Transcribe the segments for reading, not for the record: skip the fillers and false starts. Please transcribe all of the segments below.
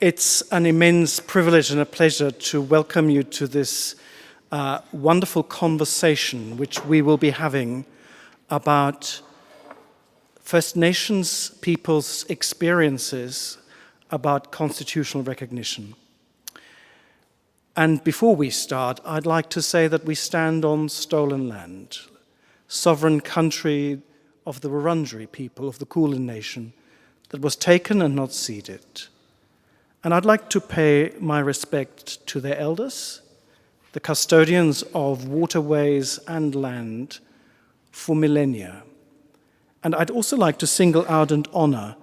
It's an immense privilege and a pleasure to welcome you to this wonderful conversation which we will be having about First Nations people's experiences about constitutional recognition. And before we start, I'd like to say that we stand on stolen land, sovereign country of the Wurundjeri people of the Kulin Nation that was taken and not ceded. And I'd like to pay my respect to their elders, the custodians of waterways and land for millennia. And I'd also like to single out and honor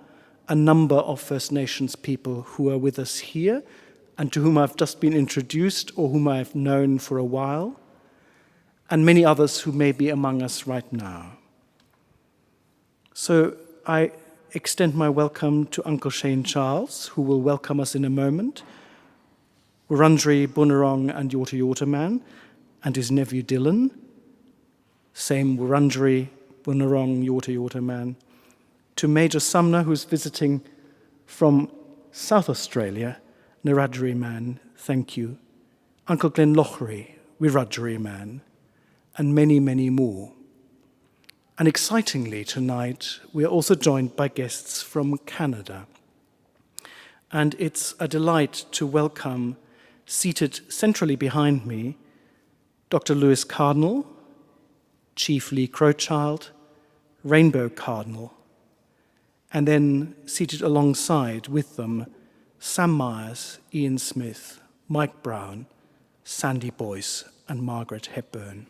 a number of First Nations people who are with us here and to whom I've just been introduced or whom I've known for a while, and many others who may be among us right now. So I extend my welcome to Uncle Shane Charles, who will welcome us in a moment, Wurundjeri, Wurrung and Yorta man, and his nephew Dylan, same Wurundjeri, Wurrung, Yorta man, to Major Sumner, who's visiting from South Australia, Wurundjeri man, thank you, Uncle Glenn Loughrey, Wurundjeri man, and many, many more. And excitingly tonight, we are also joined by guests from Canada. And it's a delight to welcome, seated centrally behind me, Dr. Lewis Cardinal, Cheif Lee Crowchild, Rainbow Cardinal, and then seated alongside with them, Sam Myers, Ian Smith, Mike Brown, Sandy Boyce, and Margaret Hepburn.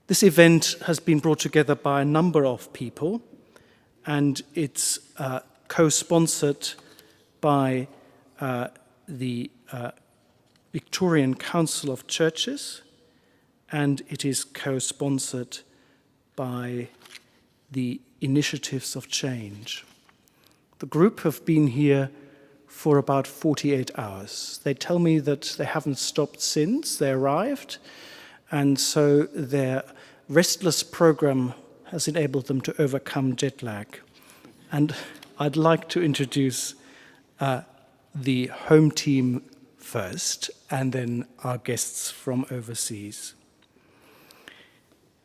This event has been brought together by a number of people, and it's co-sponsored by the Victorian Council of Churches, and it is co-sponsored by the Initiatives of Change. The group have been here for about 48 hours. They tell me that they haven't stopped since they arrived, and so their restless program has enabled them to overcome jet lag. And I'd like to introduce the home team first, and then our guests from overseas.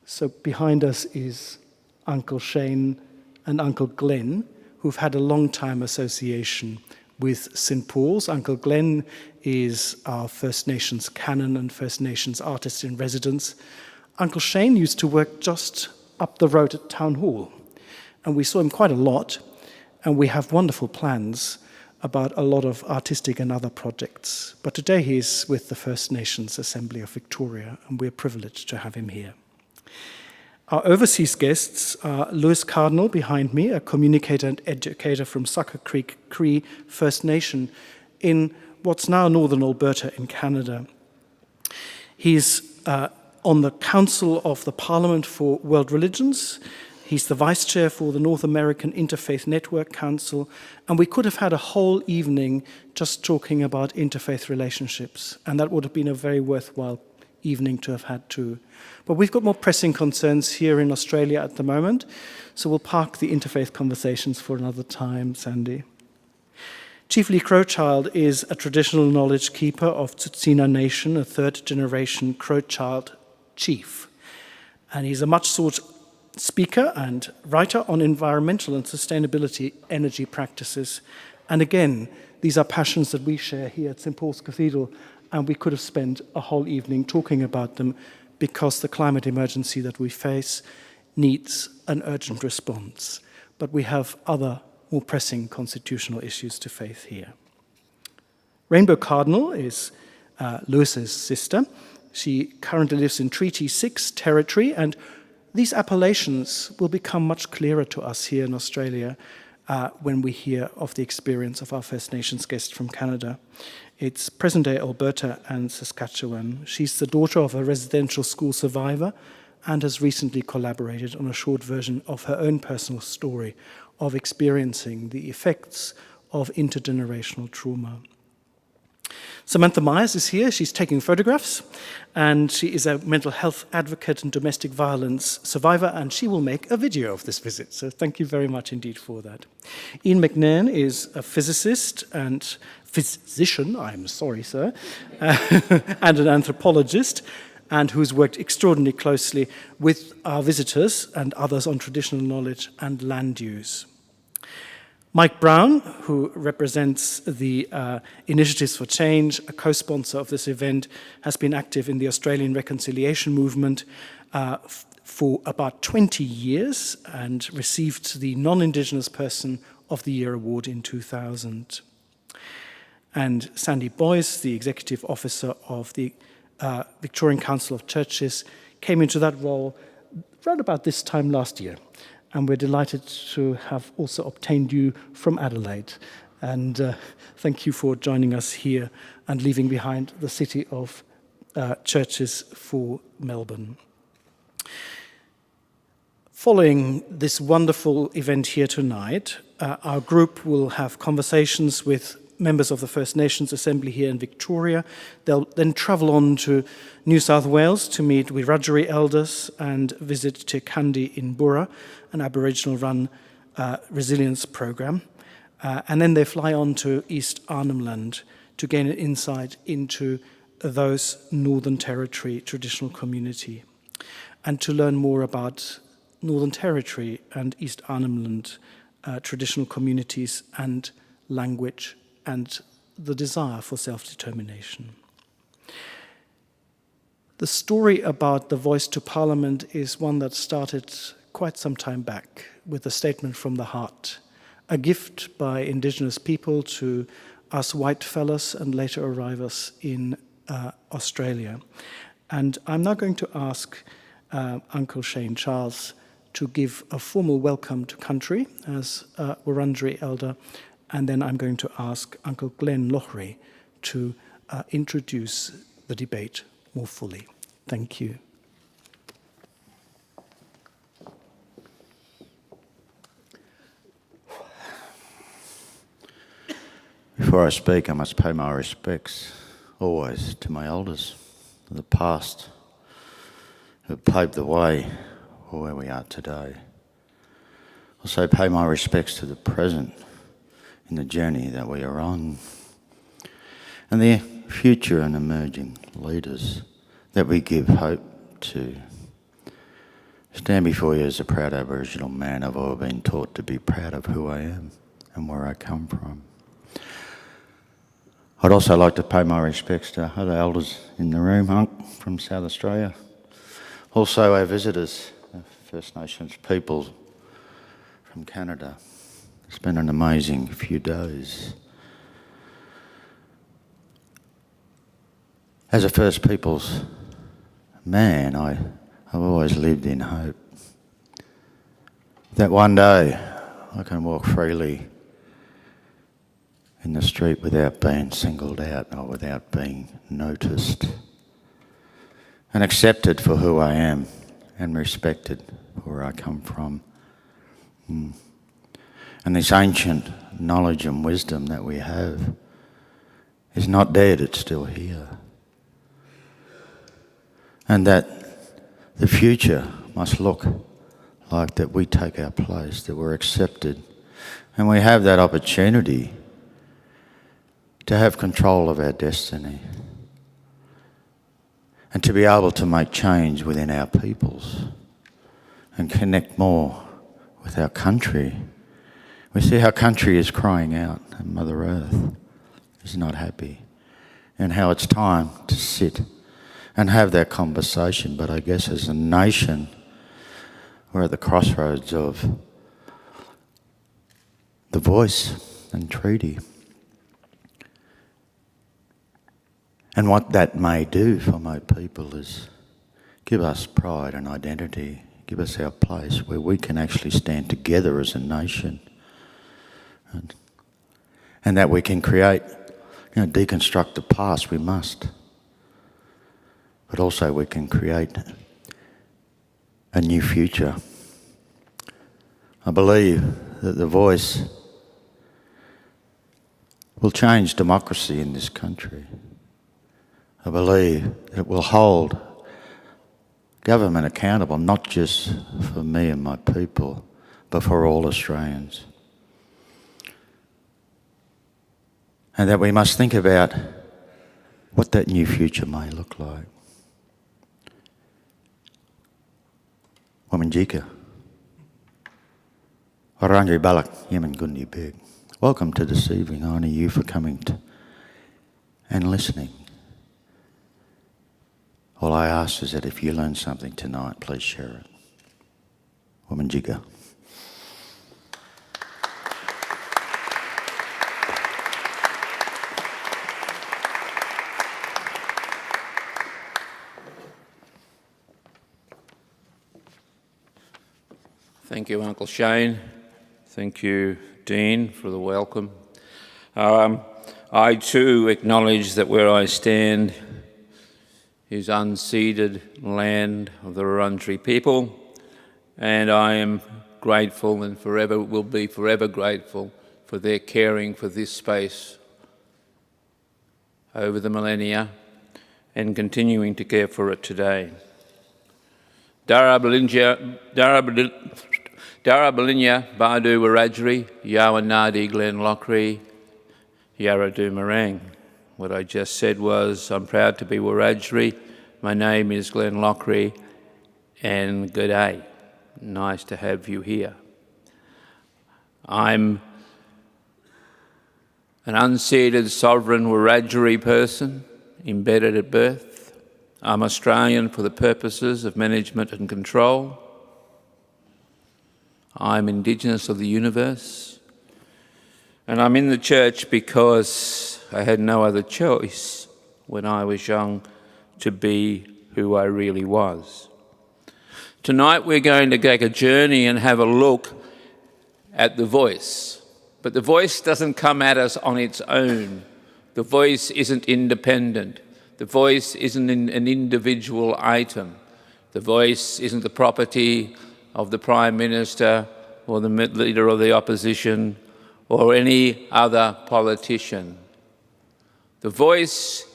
So behind us is Uncle Shane and Uncle Glenn, who've had a long time association with St. Paul's. Uncle Glenn is our First Nations Canon and First Nations artist in residence. Uncle Shane used to work just up the road at Town Hall, and we saw him quite a lot, and we have wonderful plans about a lot of artistic and other projects. But today he's with the First Nations Assembly of Victoria, and we're privileged to have him here. Our overseas guests are Lewis Cardinal behind me, a communicator and educator from Sucker Creek Cree First Nation in what's now northern Alberta in Canada. He's on the Council of the Parliament for World Religions. He's the Vice Chair for the North American Interfaith Network Council, and we could have had a whole evening just talking about interfaith relationships, and that would have been a very worthwhile evening to have had too. But we've got more pressing concerns here in Australia at the moment, so we'll park the interfaith conversations for another time, Sandy. Cheif Lee Crowchild is a traditional knowledge keeper of Tsuut'ina Nation, a third-generation Crowchild chief. And he's a much-sought speaker and writer on environmental and sustainability energy practices. And again, these are passions that we share here at St. Paul's Cathedral, and we could have spent a whole evening talking about them because the climate emergency that we face needs an urgent response. But we have other more pressing constitutional issues to face here. Rainbow Cardinal is Lewis's sister. She currently lives in Treaty 6 territory, and these appellations will become much clearer to us here in Australia when we hear of the experience of our First Nations guest from Canada. It's present-day Alberta and Saskatchewan. She's the daughter of a residential school survivor and has recently collaborated on a short version of her own personal story of experiencing the effects of intergenerational trauma. Samantha Myers is here. She's taking photographs, and she is a mental health advocate and domestic violence survivor, and she will make a video of this visit. So thank you very much indeed for that. Ian McNairn is a physicist and physician, I'm sorry, sir, and an anthropologist, and who's worked extraordinarily closely with our visitors and others on traditional knowledge and land use. Mike Brown, who represents the Initiatives for Change, a co-sponsor of this event, has been active in the Australian reconciliation movement for about 20 years and received the Non-Indigenous Person of the Year award in 2000. And Sandy Boyce, the Executive Officer of the Victorian Council of Churches, came into that role right about this time last year. And we're delighted to have also obtained you from Adelaide. And thank you for joining us here and leaving behind the city of churches for Melbourne. Following this wonderful event here tonight, our group will have conversations with members of the First Nations Assembly here in Victoria. They'll then travel on to New South Wales to meet with Wurundjeri elders and visit Te Kandi in Burra, an Aboriginal-run resilience program. And then they fly on to East Arnhem Land to gain an insight into those Northern Territory traditional community and to learn more about Northern Territory and East Arnhem Land traditional communities and language and the desire for self-determination. The story about the Voice to Parliament is one that started quite some time back with a statement from the heart, a gift by Indigenous people to us white fellas and later arrivals in Australia. And I'm now going to ask Uncle Shane Charles to give a formal welcome to country as a Wurundjeri elder, and then I'm going to ask Uncle Glenn Loughrey to introduce the debate more fully. Thank you. Before I speak, I must pay my respects always to my elders of the past who have paved the way for where we are today. Also pay my respects to the present in the journey that we are on, and the future and emerging leaders that we give hope to. Stand before you as a proud Aboriginal man. I've always been taught to be proud of who I am and where I come from. I'd also like to pay my respects to other elders in the room, Unc, from South Australia. Also our visitors, First Nations people from Canada. It's been an amazing few days. As a First Peoples man, I've always lived in hope that one day I can walk freely in the street without being singled out or without being noticed and accepted for who I am and respected for where I come from. And this ancient knowledge and wisdom that we have is not dead, it's still here. And that the future must look like that we take our place, that we're accepted, and we have that opportunity to have control of our destiny and to be able to make change within our peoples and connect more with our country. We see how country is crying out and Mother Earth is not happy, and how it's time to sit and have that conversation. But I guess as a nation, we're at the crossroads of the voice and treaty. And what that may do for my people is give us pride and identity, give us our place where we can actually stand together as a nation. And that we can create, deconstruct the past, we must. But also we can create a new future. I believe that the voice will change democracy in this country. I believe it will hold government accountable, not just for me and my people, but for all Australians. And that we must think about what that new future may look like. Wurrung Wurrung Balak Yemen Gundi Beg. Welcome to this evening. I honour you for coming and listening. All I ask is that if you learn something tonight, please share it. Wurrung. Thank you, Uncle Shane. Thank you, Dean, for the welcome. I too acknowledge that where I stand is unceded land of the Wurundjeri people, and I am grateful and forever will be forever grateful for their caring for this space over the millennia and continuing to care for it today. Darabalinya Badu Wurrajri, Yawanadi Glenn Loughrey, Yaradu Marang. What I just said was, I'm proud to be Wurrajri. My name is Glenn Loughrey, and good day. Nice to have you here. I'm an unceded sovereign Wurrajri person, embedded at birth. I'm Australian for the purposes of management and control. I'm Indigenous of the universe. And I'm in the church because I had no other choice when I was young to be who I really was. Tonight we're going to take a journey and have a look at the voice. But the voice doesn't come at us on its own. The voice isn't independent. The voice isn't an individual item. The voice isn't the property of the Prime Minister or the Leader of the Opposition or any other politician. The voice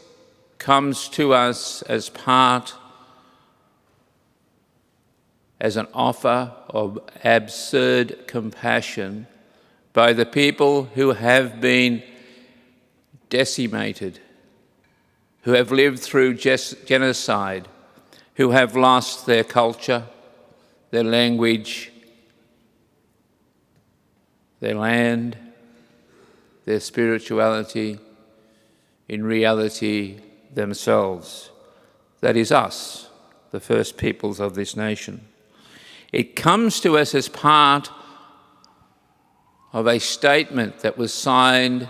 comes to us as an offer of absurd compassion by the people who have been decimated, who have lived through genocide, who have lost their culture, their language, their land, their spirituality, in reality themselves. That is us, the first peoples of this nation. It comes to us as part of a statement that was signed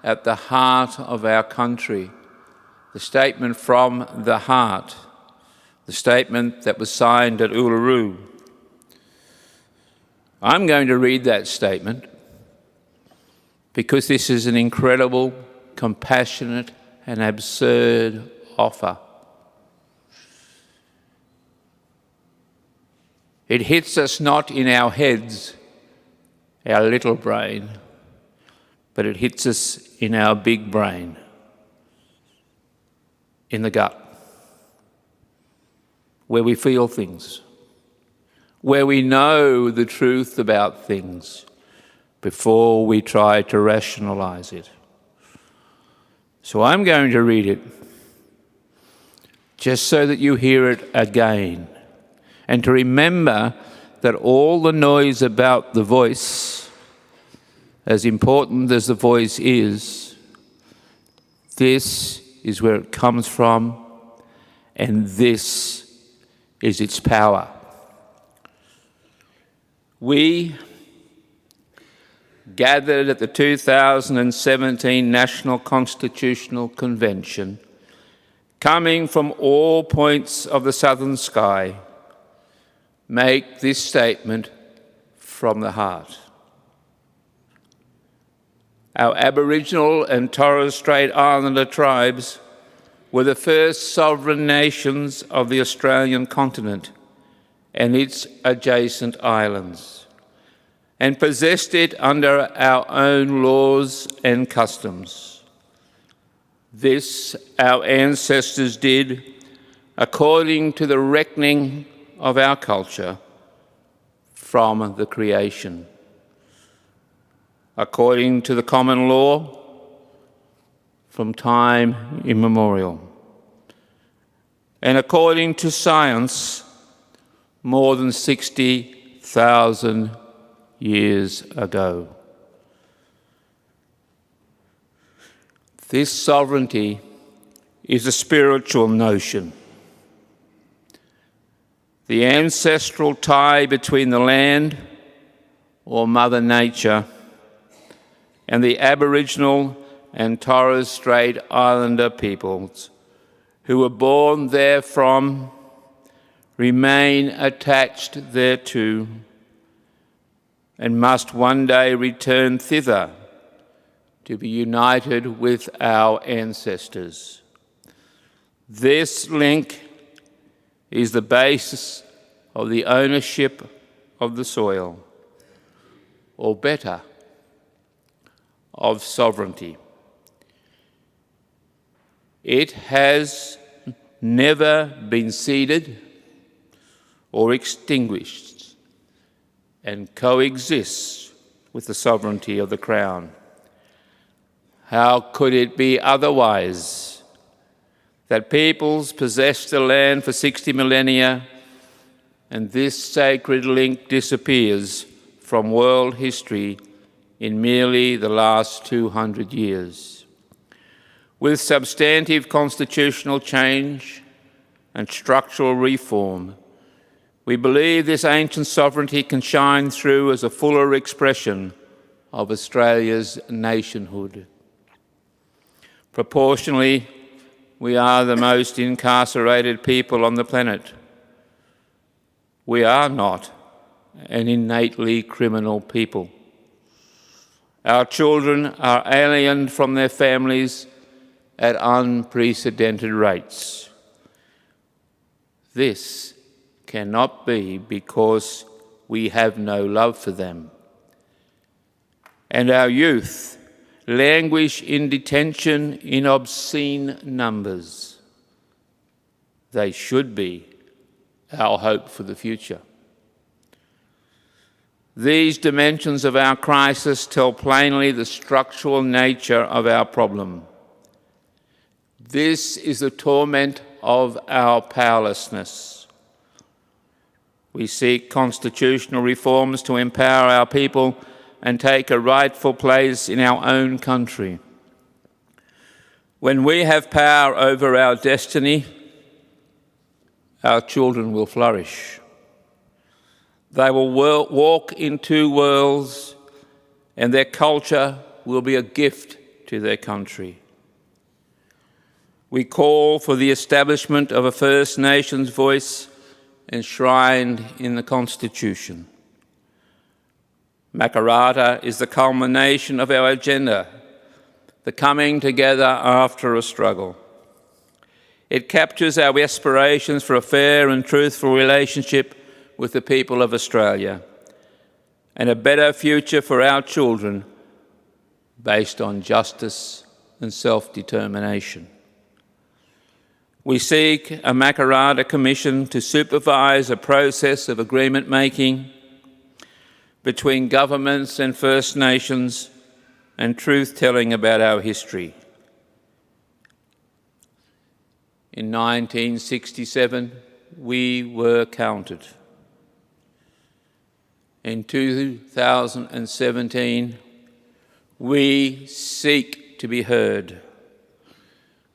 at the heart of our country, the statement from the heart, the statement that was signed at Uluru. I'm going to read that statement because this is an incredible, compassionate and absurd offer. It hits us not in our heads, our little brain, but it hits us in our big brain, in the gut, where we feel things, where we know the truth about things before we try to rationalise it. So I'm going to read it just so that you hear it again, and to remember that all the noise about the voice, as important as the voice is, this is where it comes from, and this is its power. We gathered at the 2017 National Constitutional Convention, coming from all points of the southern sky, make this statement from the heart. Our Aboriginal and Torres Strait Islander tribes were the first sovereign nations of the Australian continent and its adjacent islands, and possessed it under our own laws and customs. This our ancestors did according to the reckoning of our culture from the creation, according to the common law from time immemorial, and according to science more than 60,000 years ago. This sovereignty is a spiritual notion. The ancestral tie between the land, or Mother Nature, and the Aboriginal and Torres Strait Islander peoples who were born therefrom remain attached thereto and must one day return thither to be united with our ancestors. This link is the basis of the ownership of the soil, or better, of sovereignty. It has never been ceded or extinguished and coexists with the sovereignty of the Crown. How could it be otherwise? That peoples possessed the land for 60 millennia and this sacred link disappears from world history in merely the last 200 years. With substantive constitutional change and structural reform, we believe this ancient sovereignty can shine through as a fuller expression of Australia's nationhood. Proportionally, we are the most incarcerated people on the planet. We are not an innately criminal people. Our children are aliened from their families at unprecedented rates. This cannot be because we have no love for them. And our youth languish in detention in obscene numbers. They should be our hope for the future. These dimensions of our crisis tell plainly the structural nature of our problem. This is the torment of our powerlessness. We seek constitutional reforms to empower our people and take a rightful place in our own country. When we have power over our destiny, our children will flourish. They will walk in two worlds, and their culture will be a gift to their country. We call for the establishment of a First Nations voice enshrined in the Constitution. Makarrata is the culmination of our agenda, the coming together after a struggle. It captures our aspirations for a fair and truthful relationship with the people of Australia and a better future for our children based on justice and self-determination. We seek a Makarrata Commission to supervise a process of agreement-making between governments and First Nations and truth-telling about our history. In 1967, we were counted. In 2017, we seek to be heard.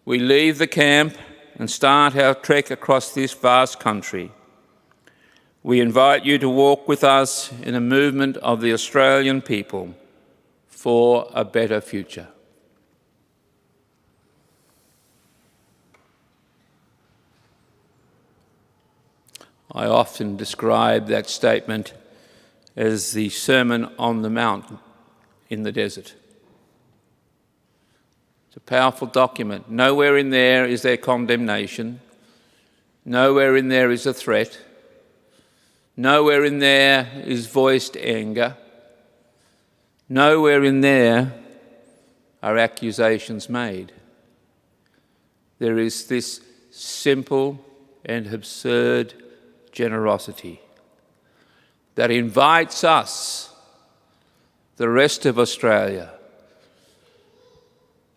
We leave the camp and start our trek across this vast country. We invite you to walk with us in a movement of the Australian people for a better future. I often describe that statement as the Sermon on the Mount in the desert. It's a powerful document. Nowhere in there is there condemnation. Nowhere in there is a threat. Nowhere in there is voiced anger. Nowhere in there are accusations made. there is this simple and absurd generosity that invites us, the rest of Australia,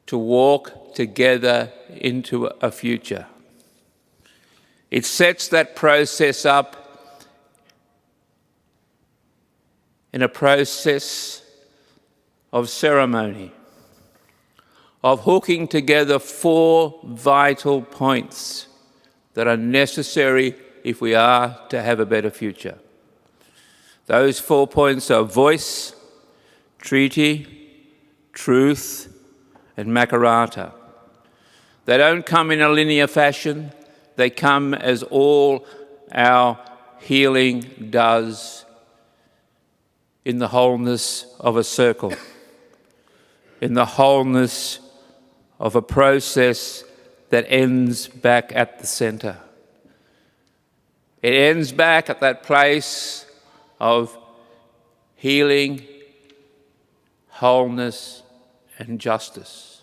to walk together into a future. It sets that process up in a process of ceremony, of hooking together 4 vital points that are necessary if we are to have a better future. Those 4 points are voice, treaty, truth, and makarata. They don't come in a linear fashion. They come as all our healing does in the wholeness of a circle, in the wholeness of a process that ends back at the centre. It ends back at that place of healing, wholeness, and justice.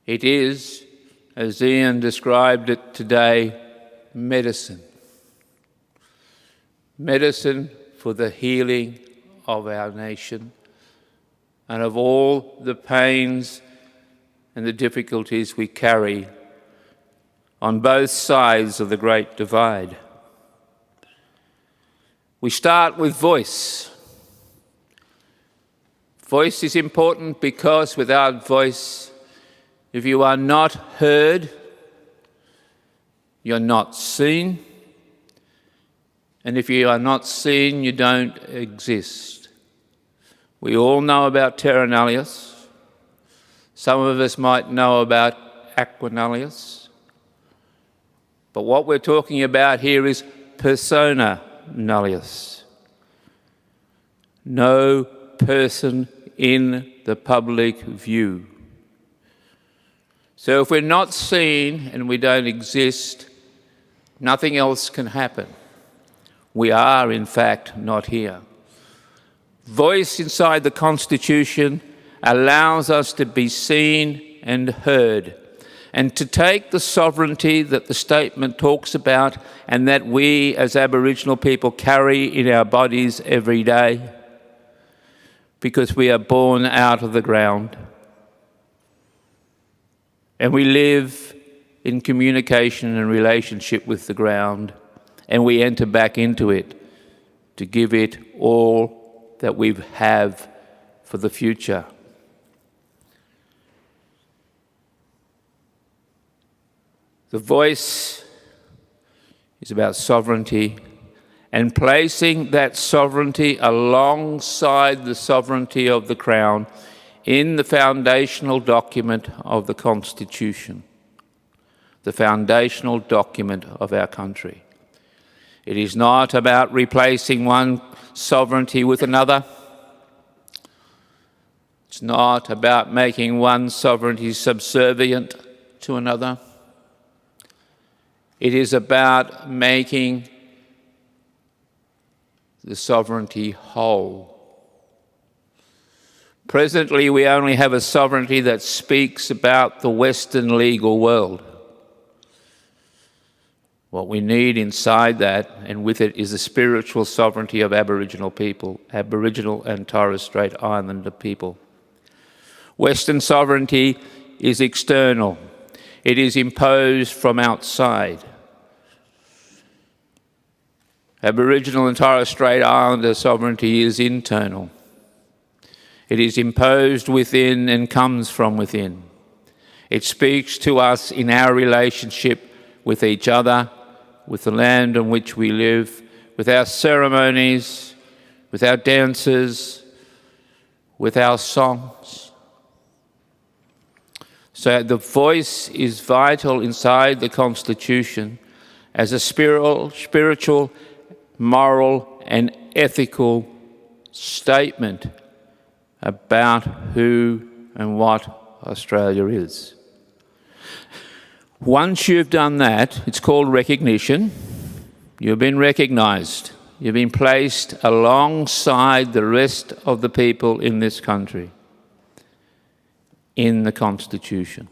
It is, as Ian described it today, medicine. Medicine for the healing of our nation and of all the pains and the difficulties we carry on both sides of the Great Divide. We start with voice. Voice is important because without voice, if you are not heard, you're not seen. And if you are not seen, you don't exist. We all know about terra nullius. Some of us might know about aqua nullius. But what we're talking about here is persona nullius. No person in the public view. So if we're not seen and we don't exist, nothing else can happen. We are, in fact, not here. Voice inside the Constitution allows us to be seen and heard, and to take the sovereignty that the statement talks about and that we as Aboriginal people carry in our bodies every day, because we are born out of the ground. And we live in communication and relationship with the ground, and we enter back into it to give it all that we have for the future. The voice is about sovereignty and placing that sovereignty alongside the sovereignty of the Crown in the foundational document of the Constitution, the foundational document of our country. It is not about replacing one sovereignty with another. It's not about making one sovereignty subservient to another. It is about making the sovereignty whole. Presently, we only have a sovereignty that speaks about the Western legal world. What we need inside that, and with it, is the spiritual sovereignty of Aboriginal people, Aboriginal and Torres Strait Islander people. Western sovereignty is external. It is imposed from outside. Aboriginal and Torres Strait Islander sovereignty is internal. It is imposed within and comes from within. It speaks to us in our relationship with each other, with the land on which we live, with our ceremonies, with our dances, with our songs. So the voice is vital inside the Constitution as a spiritual, moral and ethical statement about who and what Australia is. Once you've done that, it's called recognition. You've been recognised. You've been placed alongside the rest of the people in this country. in the Constitution.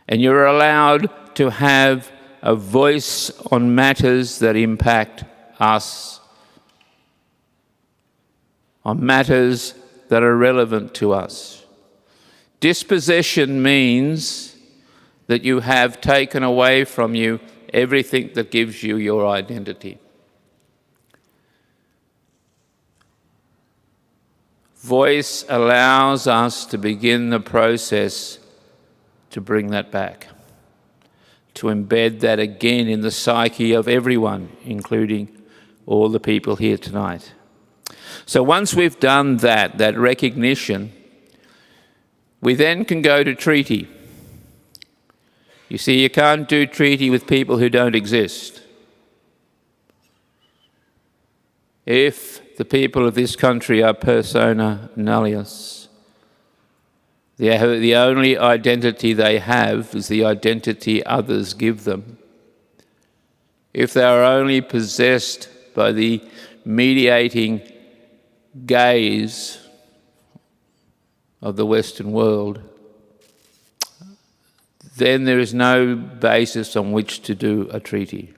And you're allowed to have a voice on matters that impact us, on matters that are relevant to us. Dispossession means that you have taken away from you everything that gives you your identity. Voice allows us to begin the process to bring that back, to embed that again in the psyche of everyone, including all the people here tonight. So once we've done that recognition, we then can go to treaty. You see, you can't do treaty with people who don't exist. If the people of this country are persona nullius, the only identity they have is the identity others give them. If they are only possessed by the mediating gaze of the Western world, then there is no basis on which to do a treaty.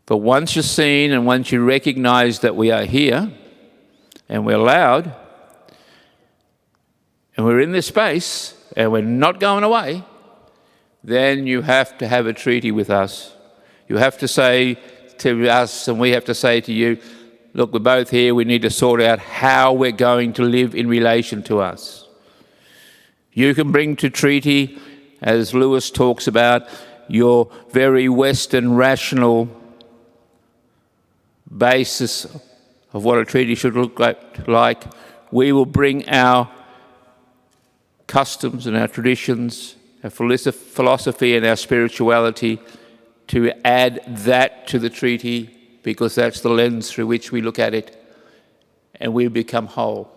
But once you're seen and once you recognise that we are here and we're loud and we're in this space and we're not going away, then you have to have a treaty with us. You have to say to us, and we have to say to you, look, we're both here, we need to sort out how we're going to live in relation to us. You can bring to treaty, as Lewis talks about, your very Western rational basis of what a treaty should look like. We will bring our customs and our traditions, our philosophy and our spirituality to add that to the treaty, because that's the lens through which we look at it, and we become whole.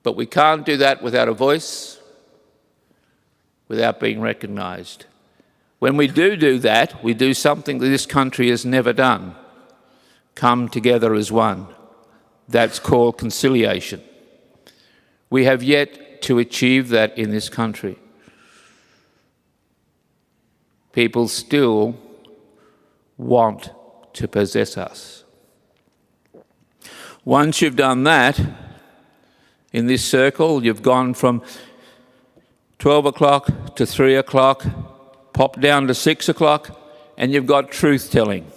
But we can't do that without a voice, without being recognised. When we do that, we do something that this country has never done: come together as one. That's called conciliation. We have yet to achieve that in this country. People still want to possess us. Once you've done that, in this circle, you've gone from 12 o'clock to 3 o'clock, pop down to 6 o'clock, and you've got truth-telling.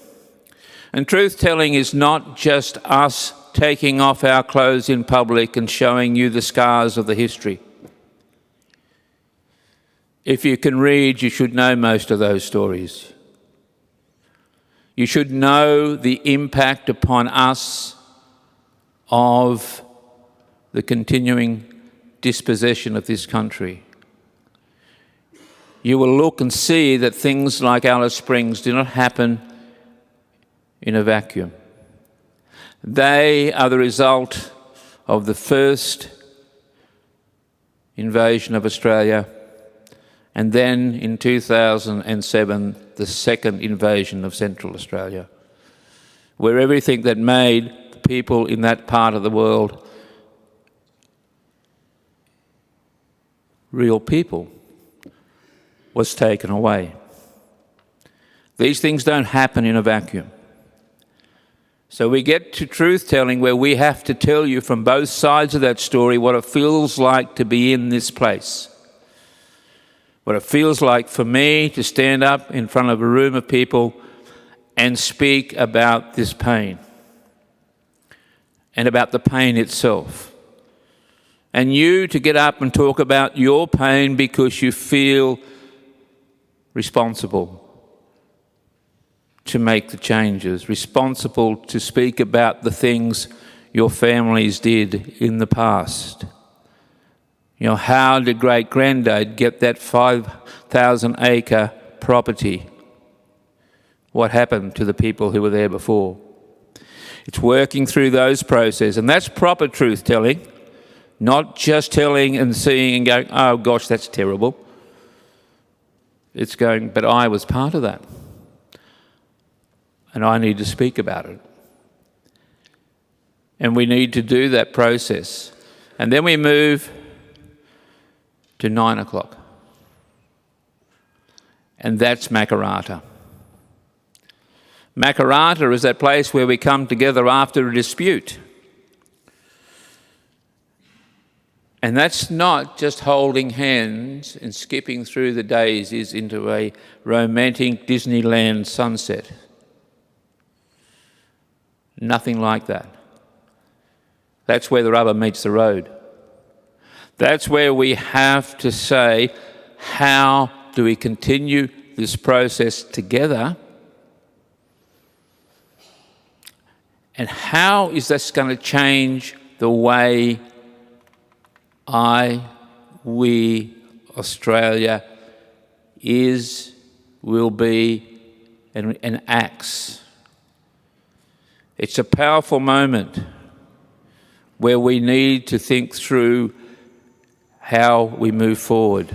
And truth-telling is not just us taking off our clothes in public and showing you the scars of the history. If you can read, you should know most of those stories. You should know the impact upon us of the continuing dispossession of this country. You will look and see that things like Alice Springs do not happen in a vacuum. They are the result of the first invasion of Australia, and then in 2007, the second invasion of Central Australia, where everything that made the people in that part of the world real people was taken away. These things don't happen in a vacuum. So we get to truth-telling, where we have to tell you from both sides of that story what it feels like to be in this place. What it feels like for me to stand up in front of a room of people and speak about this pain and about the pain itself. And you to get up and talk about your pain because you feel responsible to make the changes, responsible to speak about the things your families did in the past. You know, how did great-granddad get that 5,000-acre property? What happened to the people who were there before? It's working through those processes, and that's proper truth-telling, not just telling and seeing and going, oh gosh, that's terrible. It's going, but I was part of that, and I need to speak about it. And we need to do that process. And then we move to 9 o'clock. And that's Makarrata. Makarrata is that place where we come together after a dispute. And that's not just holding hands and skipping through the daisies into a romantic Disneyland sunset. Nothing like that. That's where the rubber meets the road. That's where we have to say, how do we continue this process together? And how is this going to change the way we, Australia, is, will be, and acts? It's a powerful moment where we need to think through how we move forward.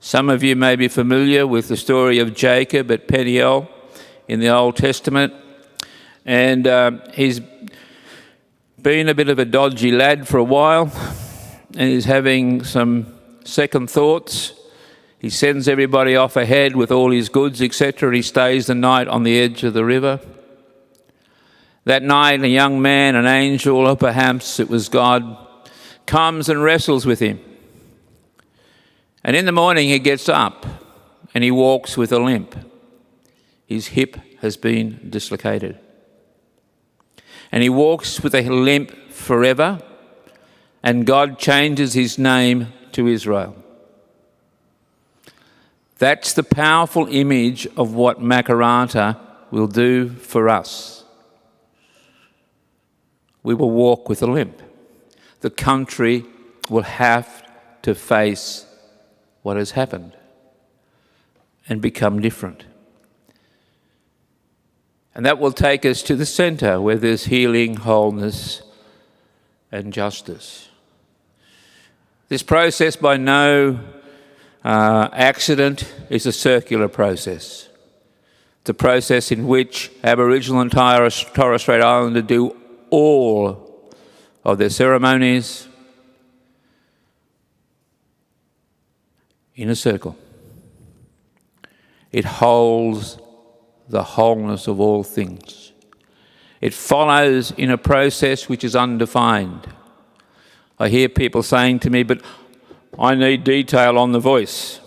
Some of you may be familiar with the story of Jacob at Peniel in the Old Testament, and he's been a bit of a dodgy lad for a while, and he's having some second thoughts. He sends everybody off ahead with all his goods, etc., and he stays the night on the edge of the river. That night, a young man, an angel, or perhaps it was God, comes and wrestles with him. And in the morning he gets up and he walks with a limp. His hip has been dislocated. And he walks with a limp forever, and God changes his name to Israel. That's the powerful image of what Makarrata will do for us. We will walk with a limp. The country will have to face what has happened and become different. And that will take us to the centre where there's healing, wholeness and justice. This process by no accident is a circular process. It's a process in which Aboriginal and Torres Strait Islander do all of their ceremonies in a circle. It holds the wholeness of all things. It follows in a process which is undefined. I hear people saying to me, but I need detail on the voice.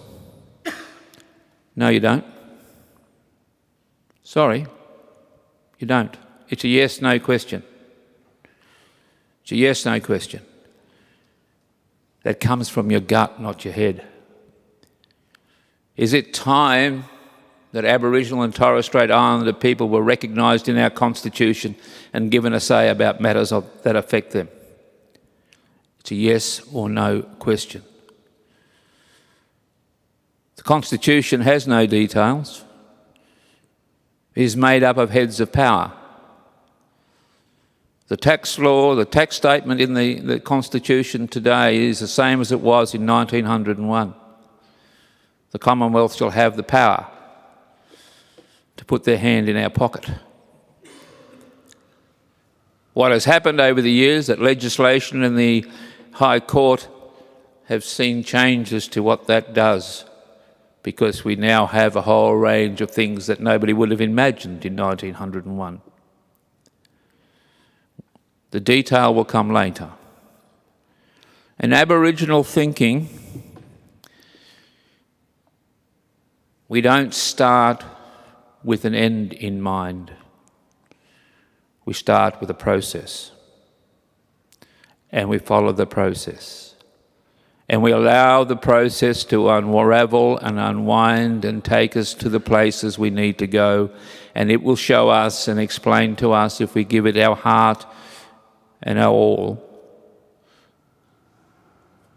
No, you don't. Sorry, you don't. It's a yes-no question. It's a yes-no question. That comes from your gut, not your head. Is it time that Aboriginal and Torres Strait Islander people were recognised in our Constitution and given a say about matters that affect them? It's a yes or no question. The Constitution has no details. It is made up of heads of power. The tax law, the tax statement in the Constitution today is the same as it was in 1901. The Commonwealth shall have the power to put their hand in our pocket. What has happened over the years, that legislation and the High Court have seen changes to what that does, because we now have a whole range of things that nobody would have imagined in 1901. The detail will come later. In Aboriginal thinking, we don't start with an end in mind. We start with a process. And we follow the process. And we allow the process to unravel and unwind and take us to the places we need to go. And it will show us and explain to us, if we give it our heart and our all,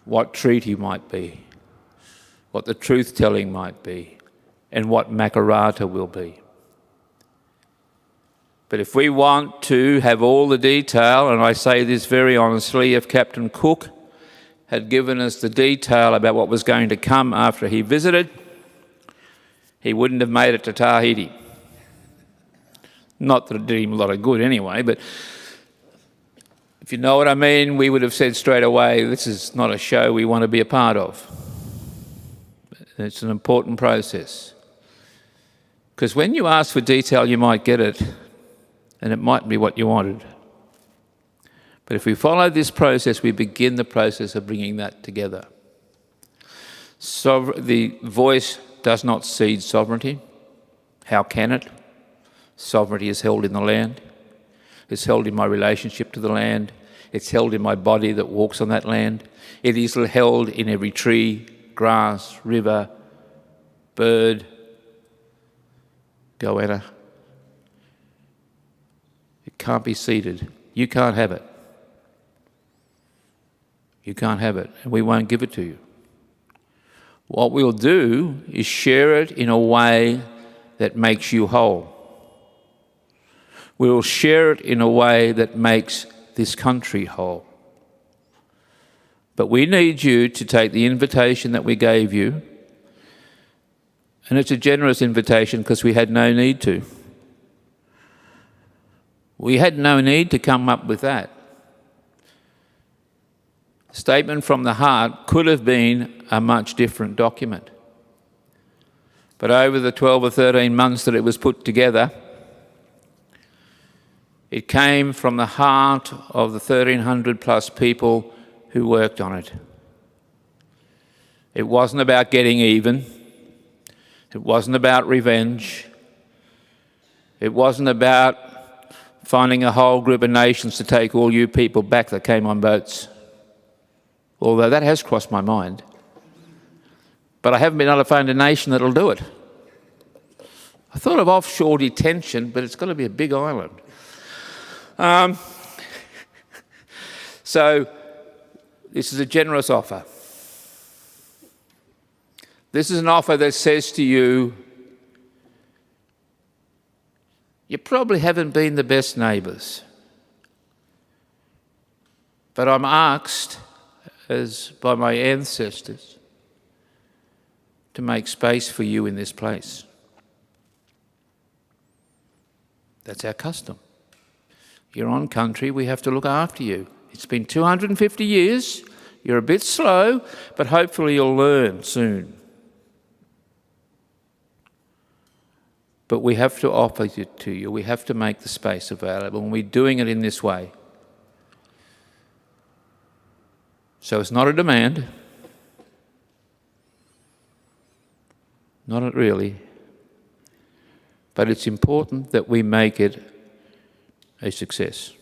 what treaty might be, what the truth-telling might be, and what Makarrata will be. But if we want to have all the detail, and I say this very honestly, if Captain Cook had given us the detail about what was going to come after he visited, he wouldn't have made it to Tahiti. Not that it did him a lot of good anyway, but If you know what I mean, we would have said straight away, this is not a show we want to be a part of. It's an important process. Because when you ask for detail, you might get it, and it might be what you wanted. But if we follow this process, we begin the process of bringing that together. The voice does not cede sovereignty. How can it? Sovereignty is held in the land. It's held in my relationship to the land. It's held in my body that walks on that land. It is held in every tree, grass, river, bird, goanna. It can't be ceded. You can't have it. You can't have it, and we won't give it to you. What we'll do is share it in a way that makes you whole. We will share it in a way that makes this country whole. But we need you to take the invitation that we gave you, and it's a generous invitation because we had no need to. We had no need to come up with that. Statement from the heart could have been a much different document. But over the 12 or 13 months that it was put together, it came from the heart of the 1,300 plus people who worked on it. It wasn't about getting even. It wasn't about revenge. It wasn't about finding a whole group of nations to take all you people back that came on boats. Although that has crossed my mind. But I haven't been able to find a nation that'll do it. I thought of offshore detention, but it's got to be a big island. So this is a generous offer. This is an offer that says to you, you probably haven't been the best neighbours, but I'm asked, as by my ancestors, to make space for you in this place. That's our custom. You're on country, we have to look after you. It's been 250 years, you're a bit slow, but hopefully you'll learn soon. But we have to offer it to you, we have to make the space available, and we're doing it in this way. So it's not a demand, not really, but it's important that we make it a success.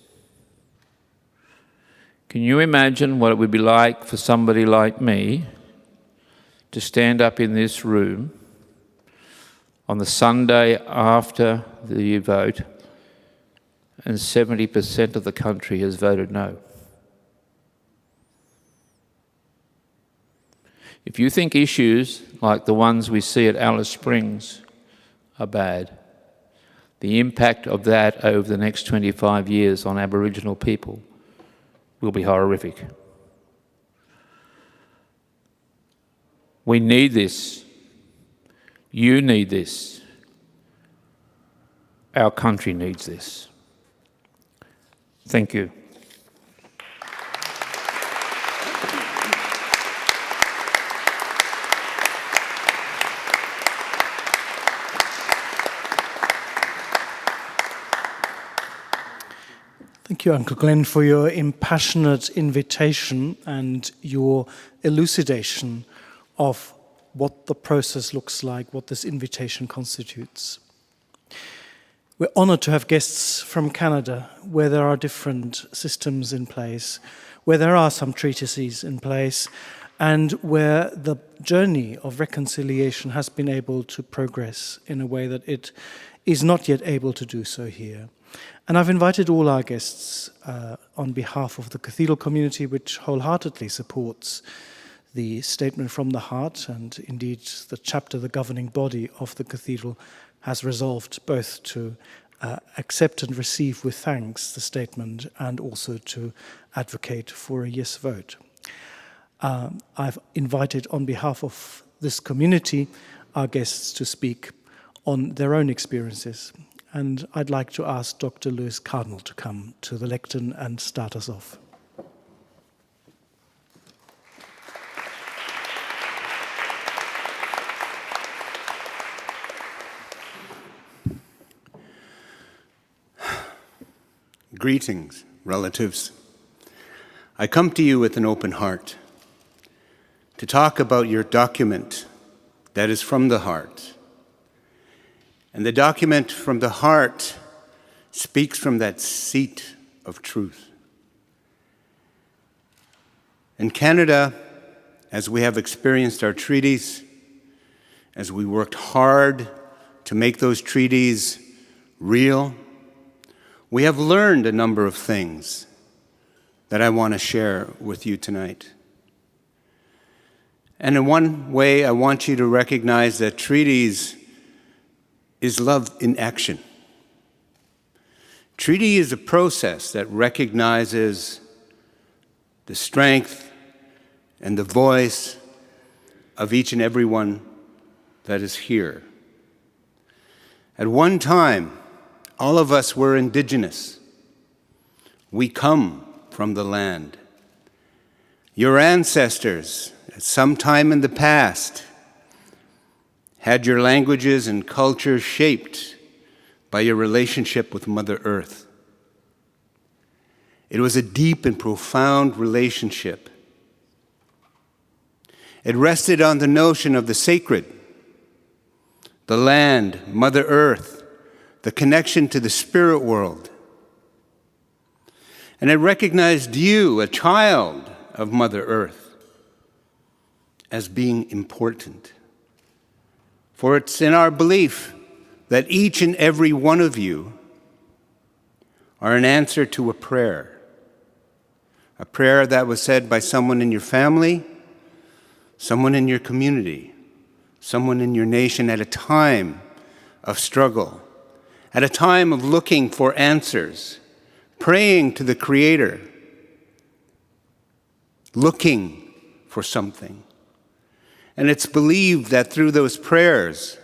Can you imagine what it would be like for somebody like me to stand up in this room on the Sunday after the vote and 70% of the country has voted no? If you think issues like the ones we see at Alice Springs are bad, the impact of that over the next 25 years on Aboriginal people will be horrific. We need this. You need this. Our country needs this. Thank you. Thank you, Uncle Glenn, for your impassionate invitation and your elucidation of what the process looks like, what this invitation constitutes. We're honoured to have guests from Canada, where there are different systems in place, where there are some treatises in place, and where the journey of reconciliation has been able to progress in a way that it is not yet able to do so here. And I've invited all our guests on behalf of the Cathedral community, which wholeheartedly supports the statement from the heart, and indeed the chapter, the governing body of the Cathedral, has resolved both to accept and receive with thanks the statement and also to advocate for a yes vote. I've invited on behalf of this community our guests to speak on their own experiences And I'd like to ask Dr. Lewis Cardinal to come to the lectern and start us off. Greetings, relatives. I come to you with an open heart to talk about your document that is from the heart. And the document from the heart speaks from that seat of truth. In Canada, as we have experienced our treaties, as we worked hard to make those treaties real, we have learned a number of things that I want to share with you tonight. And in one way, I want you to recognize that treaties is love in action. Treaty is a process that recognizes the strength and the voice of each and every one that is here. At one time, all of us were Indigenous. We come from the land. Your ancestors, at some time in the past, had your languages and culture shaped by your relationship with Mother Earth. It was a deep and profound relationship. It rested on the notion of the sacred, the land, Mother Earth, the connection to the spirit world. And it recognized you, a child of Mother Earth, as being important. For it's in our belief that each and every one of you are an answer to a prayer that was said by someone in your family, someone in your community, someone in your nation at a time of struggle, at a time of looking for answers, praying to the Creator, looking for something. And it's believed that through those prayers,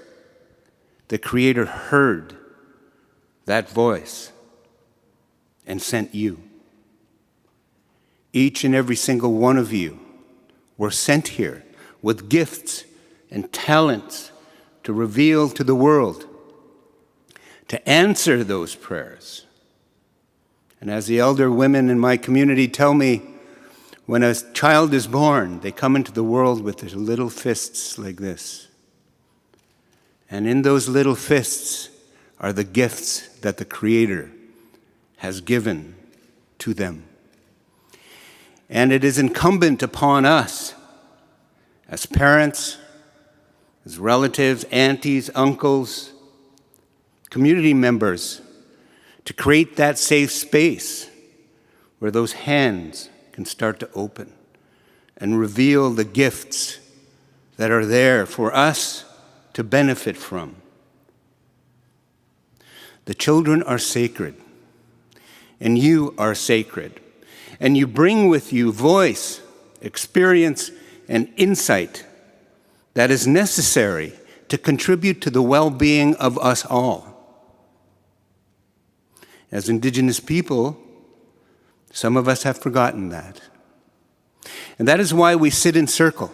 the Creator heard that voice and sent you. Each and every single one of you were sent here with gifts and talents to reveal to the world, to answer those prayers. And as the elder women in my community tell me, when a child is born, they come into the world with their little fists like this. And in those little fists are the gifts that the Creator has given to them. And it is incumbent upon us, as parents, as relatives, aunties, uncles, community members, to create that safe space where those hands can start to open and reveal the gifts that are there for us to benefit from. The children are sacred, and you are sacred, and you bring with you voice, experience, and insight that is necessary to contribute to the well-being of us all. As Indigenous people, some of us have forgotten that. And that is why we sit in circle.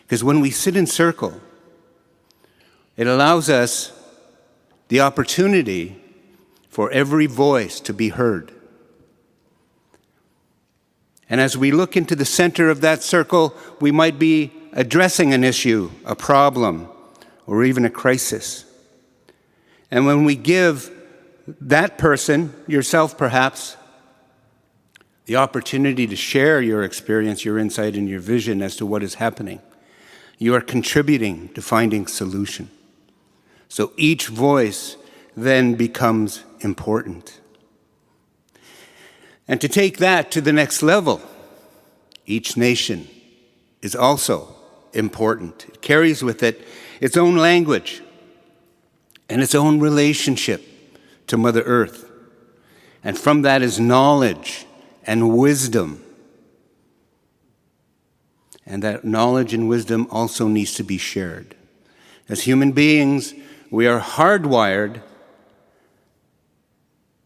Because when we sit in circle, it allows us the opportunity for every voice to be heard. And as we look into the center of that circle, we might be addressing an issue, a problem, or even a crisis. And when we give that person, yourself perhaps, the opportunity to share your experience, your insight, and your vision as to what is happening, you are contributing to finding solution. So each voice then becomes important. And to take that to the next level, each nation is also important. It carries with it its own language and its own relationship to Mother Earth. And from that is knowledge and wisdom. And that knowledge and wisdom also needs to be shared. As human beings, we are hardwired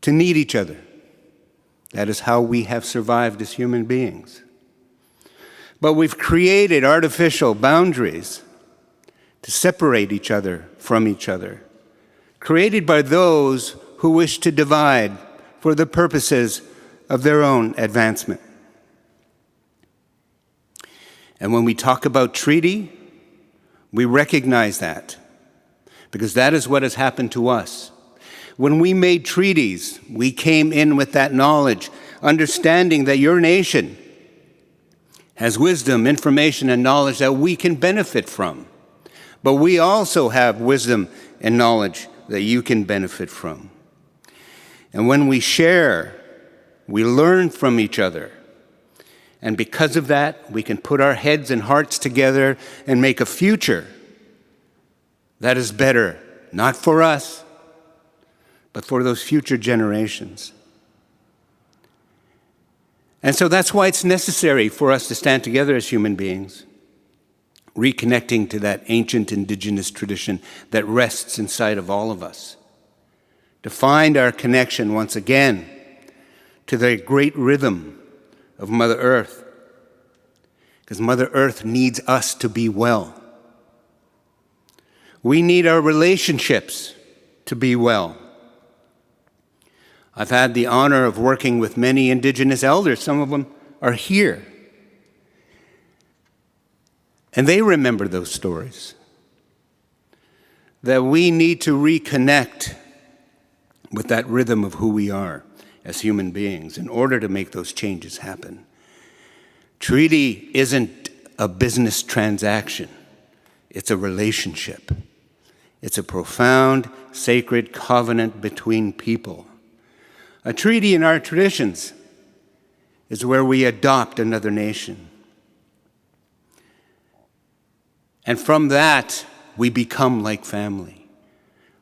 to need each other. That is how we have survived as human beings. But we've created artificial boundaries to separate each other from each other, created by those who wish to divide for the purposes of their own advancement. And when we talk about treaty, we recognize that, because that is what has happened to us. When we made treaties, we came in with that knowledge, understanding that your nation has wisdom, information, and knowledge that we can benefit from. But we also have wisdom and knowledge that you can benefit from. And when we share, we learn from each other. And because of that, we can put our heads and hearts together and make a future that is better, not for us, but for those future generations. And so that's why it's necessary for us to stand together as human beings, reconnecting to that ancient Indigenous tradition that rests inside of all of us, to find our connection once again to the great rhythm of Mother Earth, because Mother Earth needs us to be well. We need our relationships to be well. I've had the honor of working with many Indigenous elders. Some of them are here. And they remember those stories. That we need to reconnect with that rhythm of who we are as human beings in order to make those changes happen. Treaty isn't a business transaction. It's a relationship. It's a profound, sacred covenant between people. A treaty in our traditions is where we adopt another nation. And from that, we become like family.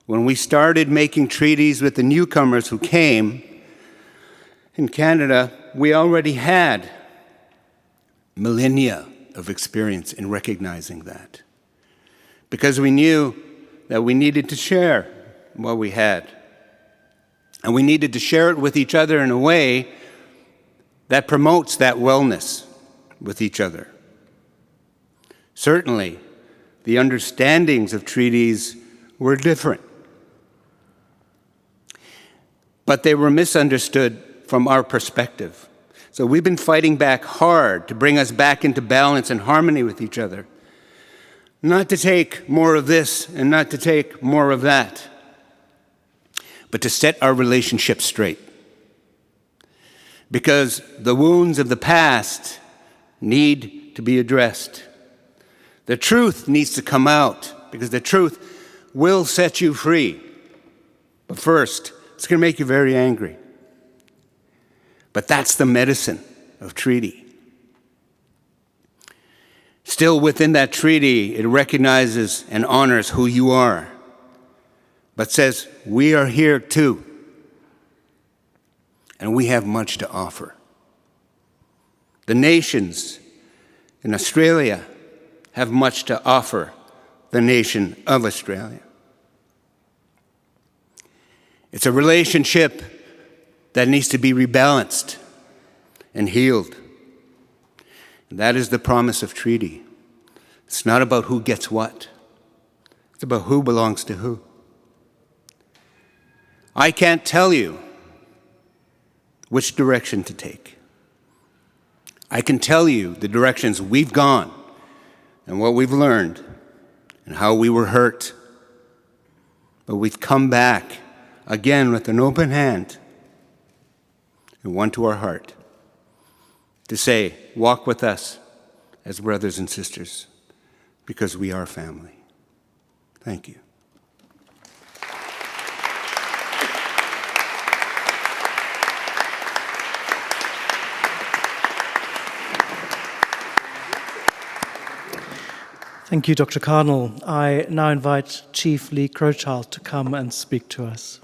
When we started making treaties with the newcomers who came in Canada, we already had millennia of experience in recognizing that, because we knew that we needed to share what we had. And we needed to share it with each other in a way that promotes that wellness with each other. Certainly, the understandings of treaties were different, but they were misunderstood from our perspective. So we've been fighting back hard to bring us back into balance and harmony with each other. Not to take more of this and not to take more of that, but to set our relationship straight. Because the wounds of the past need to be addressed. The truth needs to come out, because the truth will set you free. But first, it's going to make you very angry. But that's the medicine of treaty. Still within that treaty, it recognizes and honors who you are, but says, we are here too, and we have much to offer. The nations in Australia have much to offer the nation of Australia. It's a relationship that needs to be rebalanced and healed. And that is the promise of treaty. It's not about who gets what. It's about who belongs to who. I can't tell you which direction to take. I can tell you the directions we've gone and what we've learned and how we were hurt. But we've come back again with an open hand and one to our heart to say, walk with us as brothers and sisters, because we are family. Thank you. Thank you, Dr. Cardinal. I now invite Cheif Lee Crowchild to come and speak to us.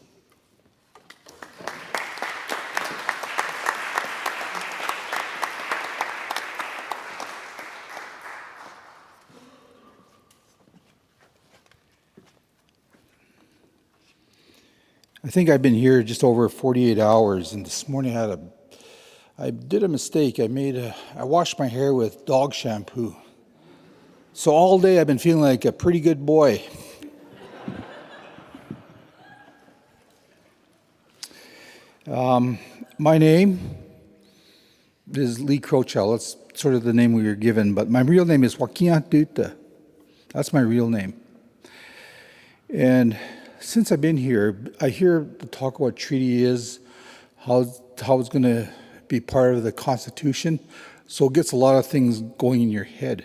I think I've been here just over 48 hours, and this morning I did a mistake. I washed my hair with dog shampoo. So all day I've been feeling like a pretty good boy. My name is Lee Crowchild. That's sort of the name we were given, but my real name is Wakia Duta. That's my real name. And since I've been here, I hear the talk about what treaty is, how it's going to be part of the Constitution, so it gets a lot of things going in your head.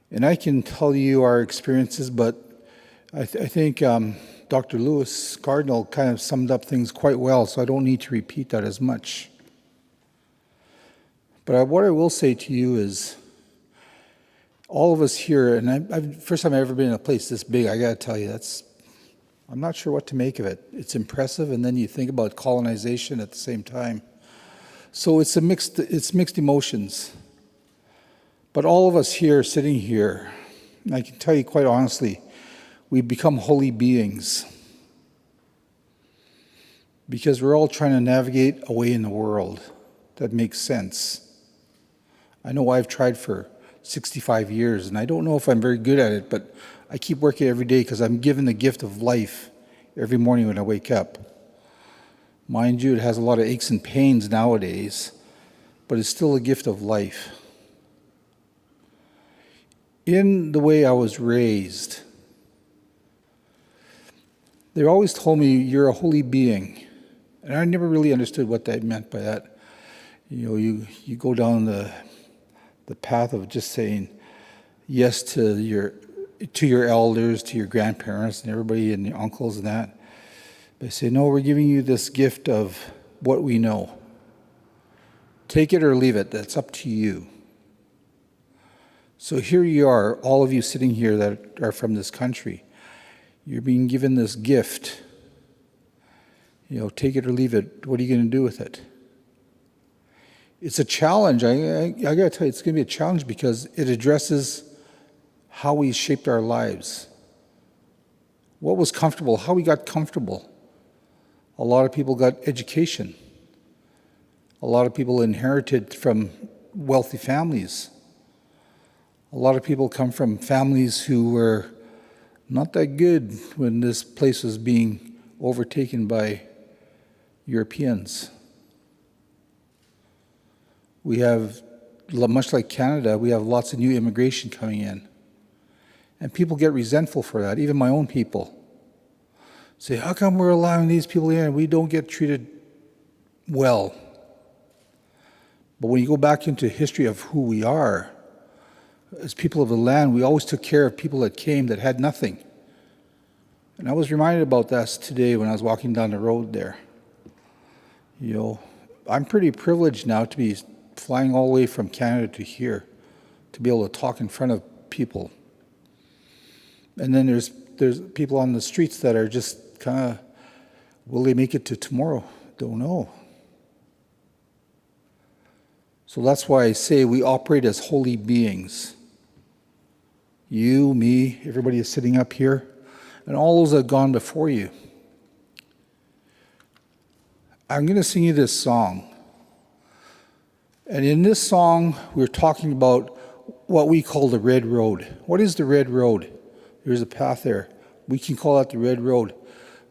And I can tell you our experiences, but I think Dr. Lewis, Cardinal, kind of summed up things quite well, so I don't need to repeat that as much. But what I will say to you is, all of us here, and first time I've ever been in a place this big, I got to tell you, I'm not sure what to make of it. It's impressive, and then you think about colonization at the same time. So it's mixed emotions. But all of us here, sitting here, and I can tell you quite honestly, we become holy beings because we're all trying to navigate a way in the world that makes sense. I know I've tried for 65 years, and I don't know if I'm very good at it, but I keep working every day because I'm given the gift of life every morning when I wake up. Mind you, it has a lot of aches and pains nowadays, but it's still a gift of life. In the way I was raised, they always told me, you're a holy being. And I never really understood what that meant by that. You know, you go down the path of just saying yes to your elders, to your grandparents and everybody and your uncles and that. They say, no, we're giving you this gift of what we know. Take it or leave it. That's up to you. So here you are, all of you sitting here that are from this country. You're being given this gift. You know, take it or leave it. What are you going to do with it? It's a challenge. I got to tell you, it's going to be a challenge because it addresses how we shaped our lives. What was comfortable, how we got comfortable. A lot of people got education. A lot of people inherited from wealthy families. A lot of people come from families who were not that good when this place was being overtaken by Europeans. We have, much like Canada, we have lots of new immigration coming in. And people get resentful for that, even my own people. Say, how come we're allowing these people in and we don't get treated well? But when you go back into history of who we are, as people of the land, we always took care of people that came that had nothing. And I was reminded about that today when I was walking down the road there. You know, I'm pretty privileged now to be flying all the way from Canada to here, to be able to talk in front of people. And then there's people on the streets that are just kind of, will they make it to tomorrow? Don't know. So that's why I say we operate as holy beings. You, me, everybody is sitting up here, and all those that have gone before you. I'm going to sing you this song. And in this song, we're talking about what we call the Red Road. What is the Red Road? There's a path there. We can call that the Red Road.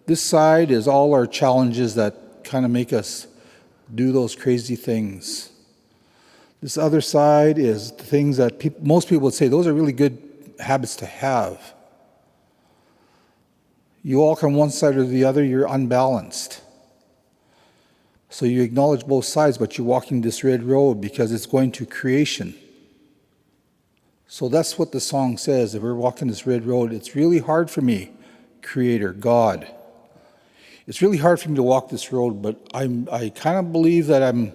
This side is all our challenges that kind of make us do those crazy things. This other side is the things that most people would say, those are really good habits to have. You walk on one side or the other, you're unbalanced. So you acknowledge both sides, but you're walking this red road because it's going to creation. So that's what the song says. If we're walking this red road, it's really hard for me, Creator, God. It's really hard for me to walk this road, but I kind of believe that I'm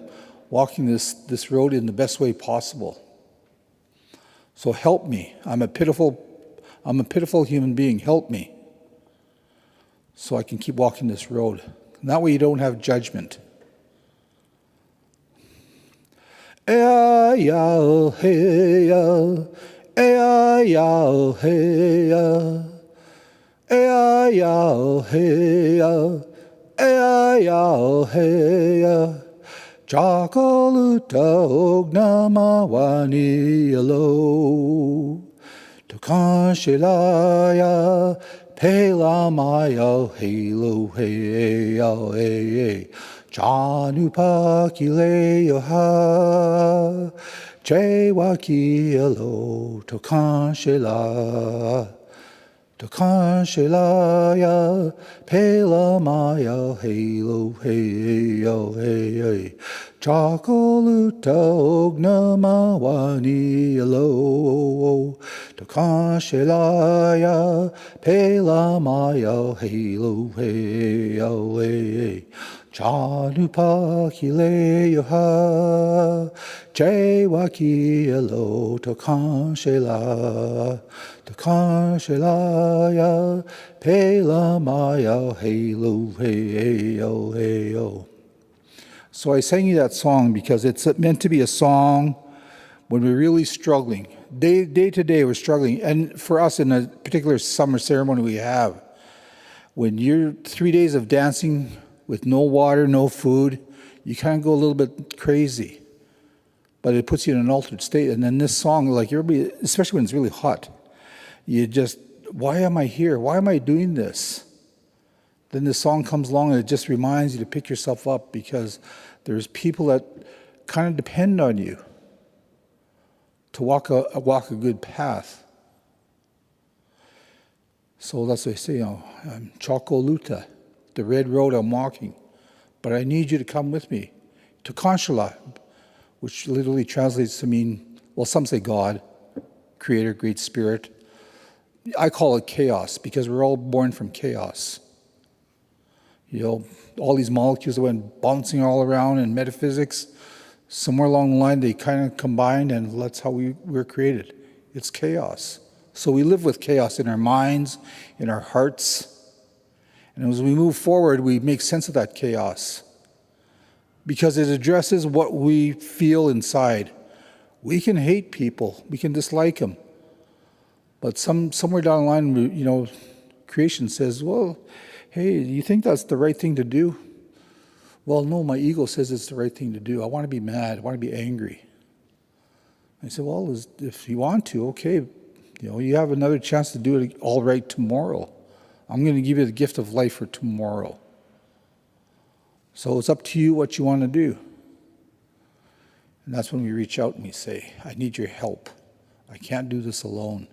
walking this road in the best way possible. So help me. I'm a pitiful human being. Help me so I can keep walking this road. And that way you don't have judgment. Hey ya, hey ya, hey ya, hey ya. Ea yao heya, ea yao heya, Chakoluta ognama wani alo, Tukanshilaya, Pelamaya halo heya he, Janupakile yoha, Chewaki alo, Tukanshila. Tukanshilaya, Pelamaya, Halo, Heyo, Hey, Chakoluta, Ognama, Wani, Alo, Tukanshilaya, Pelamaya, Halo, Heyo, Hey, Janupakile, Yoha, Chewaki, Alo, Tukanshila. Tukanshilaya, Pelamaya, Halo, Heyo, Heyo. So I sang you that song because it's meant to be a song when we're really struggling. Day to day, we're struggling. And for us, in a particular summer ceremony we have, when you're 3 days of dancing with no water, no food, you kind of go a little bit crazy. But it puts you in an altered state. And then this song, like everybody, especially when it's really hot, you just, why am I here? Why am I doing this? Then the song comes along and it just reminds you to pick yourself up because there's people that kind of depend on you to walk a good path. So that's what I say, I'm Chakoluta, the red road I'm walking, but I need you to come with me to Kanshala, which literally translates to mean, well, some say God, Creator, Great Spirit. I call it chaos because we're all born from chaos. You know, all these molecules that went bouncing all around in metaphysics, somewhere along the line they kind of combined and that's how we were created. It's chaos. So we live with chaos in our minds, in our hearts. And as we move forward, we make sense of that chaos because it addresses what we feel inside. We can hate people. We can dislike them. But somewhere down the line, you know, creation says, well, hey, do you think that's the right thing to do? Well, no, my ego says it's the right thing to do. I want to be mad. I want to be angry. I said, well, if you want to, okay, you know, you have another chance to do it all right tomorrow. I'm going to give you the gift of life for tomorrow. So it's up to you what you want to do. And that's when we reach out and we say, I need your help. I can't do this alone.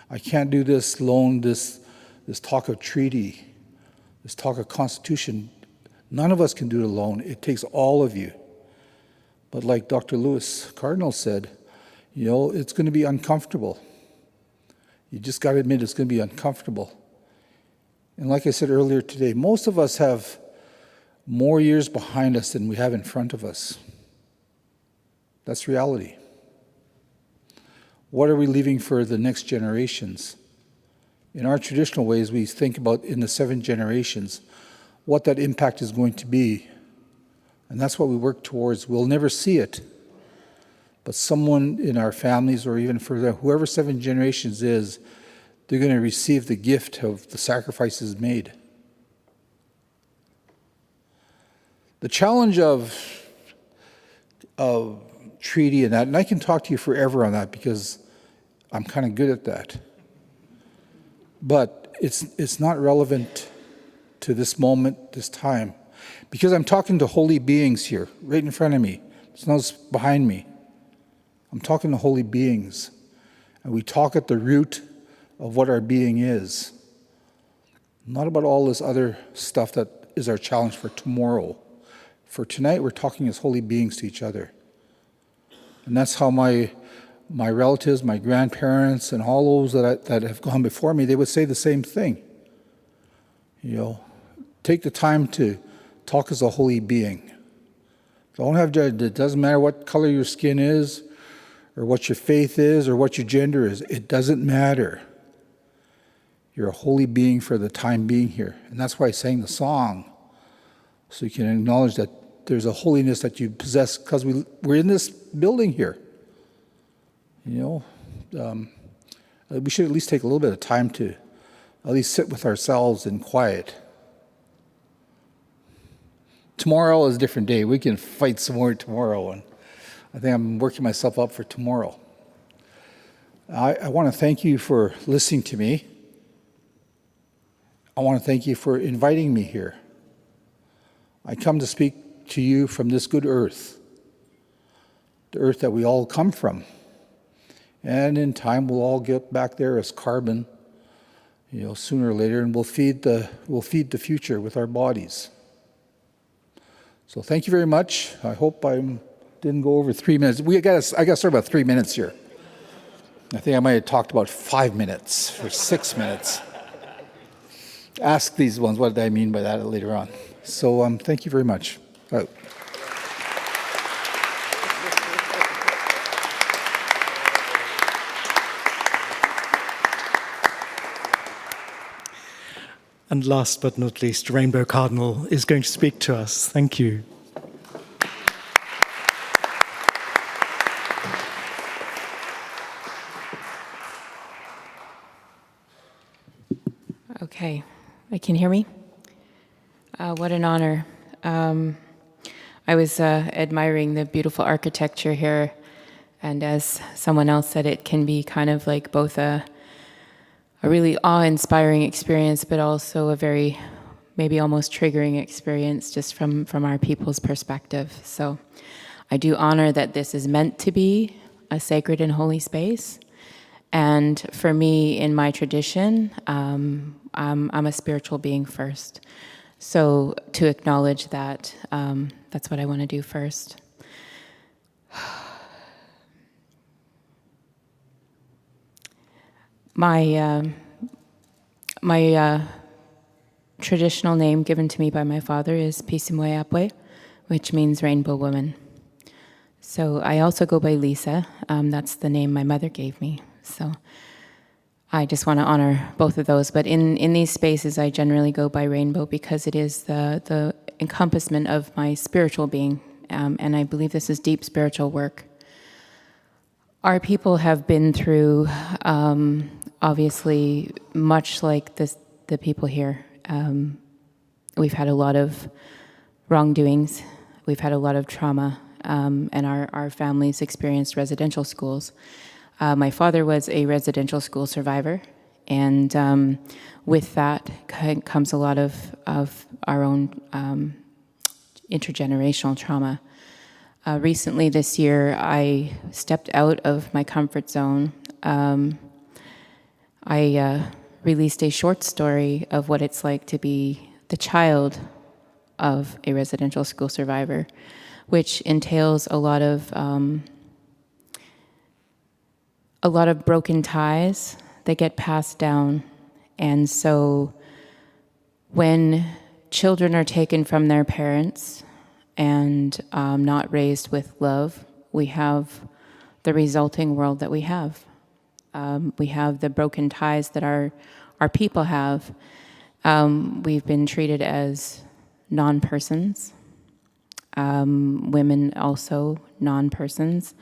I can't do this alone, this talk of treaty, this talk of constitution. None of us can do it alone. It takes all of you. But like Dr. Lewis Cardinal said, you know, it's going to be uncomfortable. You just got to admit it's going to be uncomfortable. And like I said earlier today, most of us have more years behind us than we have in front of us. That's reality. What are we leaving for the next generations? In our traditional ways, we think about in the 7 generations, what that impact is going to be. And that's what we work towards. We'll never see it. But someone in our families or even further, whoever 7 generations is, they're going to receive the gift of the sacrifices made. The challenge of treaty and that, and I can talk to you forever on that because I'm kind of good at that. But it's not relevant to this moment, this time, because I'm talking to holy beings here, right in front of me. It's not behind me. I'm talking to holy beings, and we talk at the root of what our being is. Not about all this other stuff that is our challenge for tomorrow. For tonight, we're talking as holy beings to each other. And that's how my relatives, my grandparents, and all those that have gone before me, they would say the same thing. You know, take the time to talk as a holy being. Don't have judgment. It doesn't matter what color your skin is, or what your faith is, or what your gender is. It doesn't matter. You're a holy being for the time being here. And that's why I sang the song. So you can acknowledge that there's a holiness that you possess because we're in this building here. You know, we should at least take a little bit of time to at least sit with ourselves in quiet. Tomorrow is a different day. We can fight some more tomorrow, and I think I'm working myself up for tomorrow. I want to thank you for listening to me. I want to thank you for inviting me here. I come to speak to you from this good earth, the earth that we all come from. And in time, we'll all get back there as carbon, sooner or later, and we'll feed the future with our bodies. So thank you very much. I hope I didn't go over 3 minutes. I got to start about 3 minutes here. I think I might have talked about 5 minutes or 6 minutes. Ask these ones what I mean by that later on. So thank you very much. Out. And last but not least, Rainbow Cardinal is going to speak to us. Thank you. Okay, I can hear me? What an honor. I was admiring the beautiful architecture here, and as someone else said, it can be kind of like both a really awe-inspiring experience, but also a very, maybe almost triggering experience just from our people's perspective. So I do honor that this is meant to be a sacred and holy space. And for me, in my tradition, I'm a spiritual being first. So to acknowledge that, that's what I want to do first. My traditional name given to me by my father is Pisimwe, which means rainbow woman. So I also go by Lisa. That's the name my mother gave me. So I just want to honor both of those. But in these spaces, I generally go by rainbow because it is the encompassment of my spiritual being. And I believe this is deep spiritual work. Our people have been through, obviously, much like the people here. We've had a lot of wrongdoings. We've had a lot of trauma, and our families experienced residential schools. My father was a residential school survivor, and with that comes a lot of our own intergenerational trauma. Recently this year, I stepped out of my comfort zone. I released a short story of what it's like to be the child of a residential school survivor, which entails a lot of broken ties that get passed down. And so when children are taken from their parents and not raised with love, we have the resulting world that we have. We have the broken ties that our people have. We've been treated as non-persons, women also non-persons.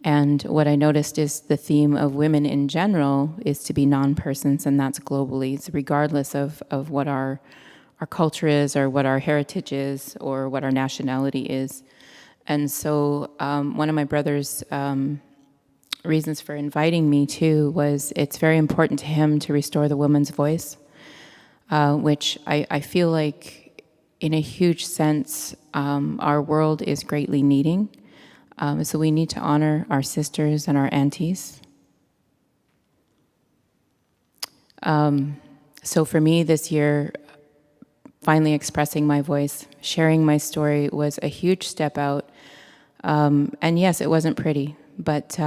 And what I noticed is the theme of women in general is to be non-persons, and that's globally. It's regardless of what our culture is, or what our heritage is, or what our nationality is. And so one of my brother's reasons for inviting me too was it's very important to him to restore the woman's voice, which I feel like in a huge sense our world is greatly needing. So we need to honor our sisters and our aunties. So for me this year, finally expressing my voice, sharing my story was a huge step out. And yes, it wasn't pretty, but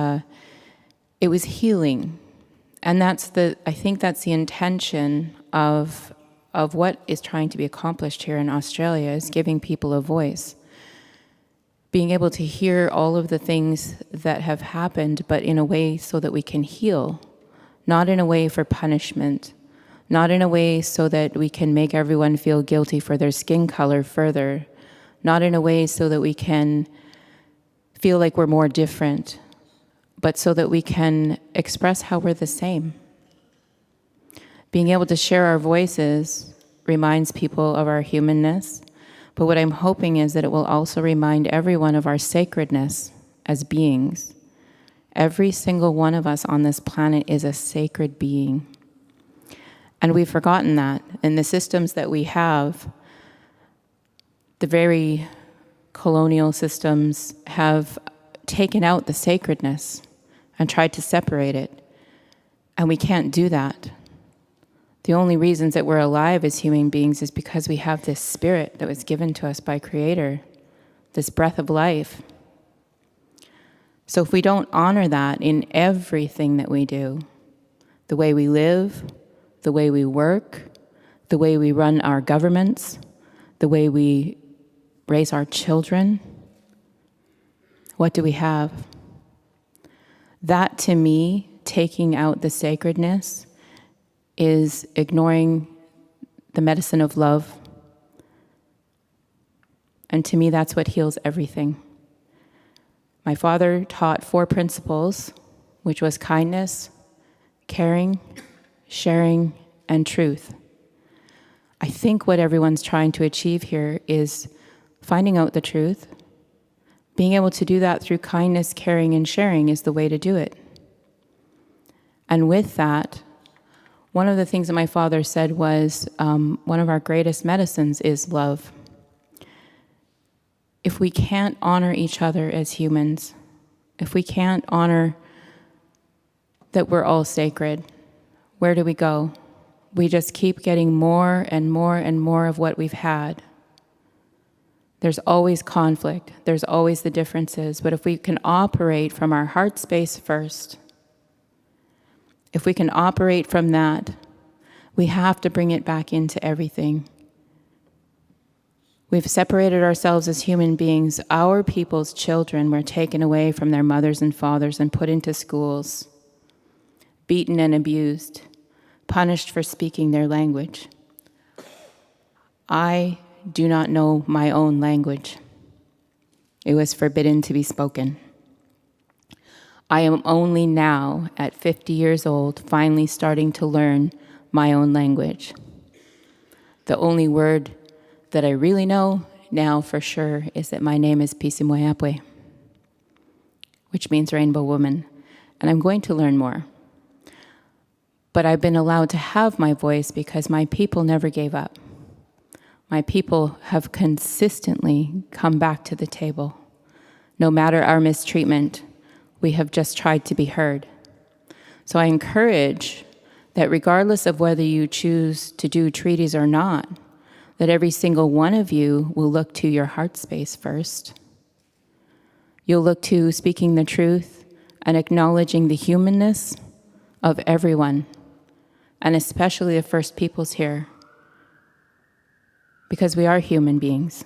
it was healing. And I think that's the intention of what is trying to be accomplished here in Australia, is giving people a voice. Being able to hear all of the things that have happened, but in a way so that we can heal, not in a way for punishment, not in a way so that we can make everyone feel guilty for their skin color further, not in a way so that we can feel like we're more different, but so that we can express how we're the same. Being able to share our voices reminds people of our humanness, but what I'm hoping is that it will also remind everyone of our sacredness as beings. Every single one of us on this planet is a sacred being. And we've forgotten that. In the systems that we have, the very colonial systems have taken out the sacredness and tried to separate it. And we can't do that. The only reasons that we're alive as human beings is because we have this spirit that was given to us by Creator, this breath of life. So if we don't honor that in everything that we do, the way we live, the way we work, the way we run our governments, the way we raise our children, what do we have? That, to me, taking out the sacredness is ignoring the medicine of love. And to me, that's what heals everything. My father taught 4 principles, which was kindness, caring, sharing, and truth. I think what everyone's trying to achieve here is finding out the truth. Being able to do that through kindness, caring, and sharing is the way to do it. And with that, one of the things that my father said was, one of our greatest medicines is love. If we can't honor each other as humans, if we can't honor that we're all sacred, where do we go? We just keep getting more and more and more of what we've had. There's always conflict. There's always the differences. But if we can operate from our heart space first, if we can operate from that, we have to bring it back into everything. We've separated ourselves as human beings. Our people's children were taken away from their mothers and fathers and put into schools, beaten and abused, punished for speaking their language. I do not know my own language. It was forbidden to be spoken. I am only now, at 50 years old, finally starting to learn my own language. The only word that I really know now for sure is that my name is Pisimoyapwe, which means rainbow woman, and I'm going to learn more. But I've been allowed to have my voice because my people never gave up. My people have consistently come back to the table. No matter our mistreatment, we have just tried to be heard. So I encourage that regardless of whether you choose to do treaties or not, that every single one of you will look to your heart space first. You'll look to speaking the truth and acknowledging the humanness of everyone, and especially the First Peoples here, because we are human beings,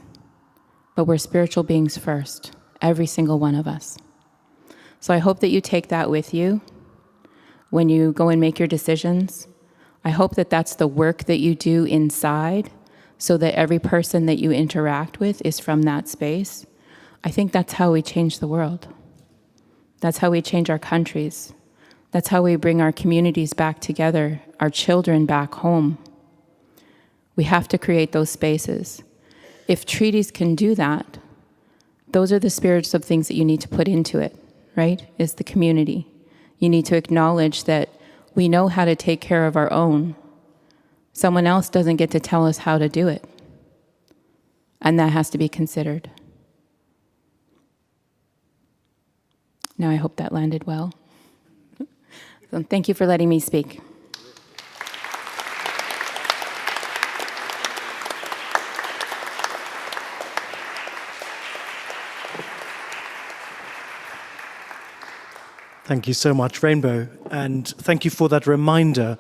but we're spiritual beings first, every single one of us. So I hope that you take that with you when you go and make your decisions. I hope that that's the work that you do inside, so that every person that you interact with is from that space. I think that's how we change the world. That's how we change our countries. That's how we bring our communities back together, our children back home. We have to create those spaces. If treaties can do that, those are the spirits of things that you need to put into it, right? Is the community. You need to acknowledge that we know how to take care of our own. Someone else doesn't get to tell us how to do it. And that has to be considered. Now, I hope that landed well. So thank you for letting me speak. Thank you so much, Rainbow, and thank you for that reminder,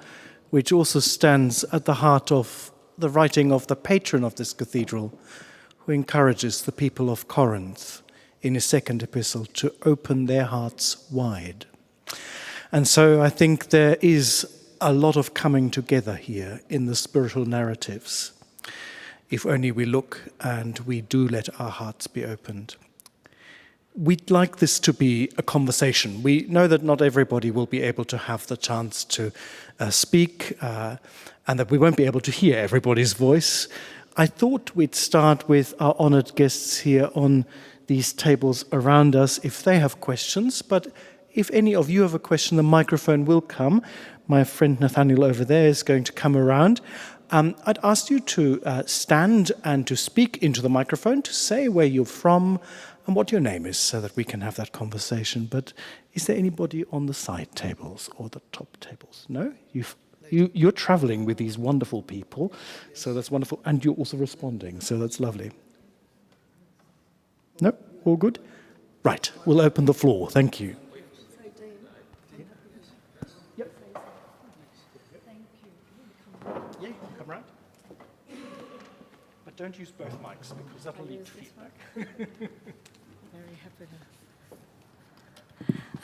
which also stands at the heart of the writing of the patron of this cathedral, who encourages the people of Corinth in his second epistle to open their hearts wide. And so I think there is a lot of coming together here in the spiritual narratives, if only we look and we do let our hearts be opened. we'd like this to be a conversation. We know that not everybody will be able to have the chance to speak, and that we won't be able to hear everybody's voice. I thought we'd start with our honoured guests here on these tables around us if they have questions, but if any of you have a question, the microphone will come. My friend Nathaniel over there is going to come around. I'd ask you to stand and to speak into the microphone, to say where you're from and what your name is, so that we can have that conversation. But is there anybody on the side tables or the top tables? No? You're travelling with these wonderful people, so that's wonderful. And you're also responding, so that's lovely. No? All good? Right, we'll open the floor. Thank you. Yeah, come round. But don't use both mics, because that'll lead to feedback. Very happy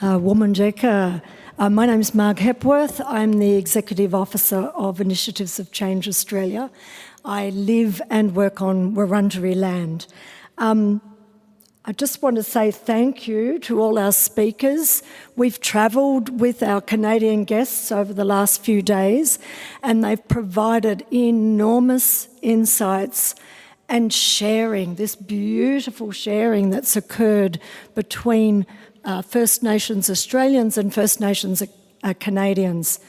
to. Wurundjeri. My name is Marg Hepworth. I'm the Executive Officer of Initiatives of Change Australia. I live and work on Wurundjeri land. I just want to say thank you to all our speakers. We've travelled with our Canadian guests over the last few days, and they've provided enormous insights and sharing, this beautiful sharing that's occurred between First Nations Australians and First Nations Canadians.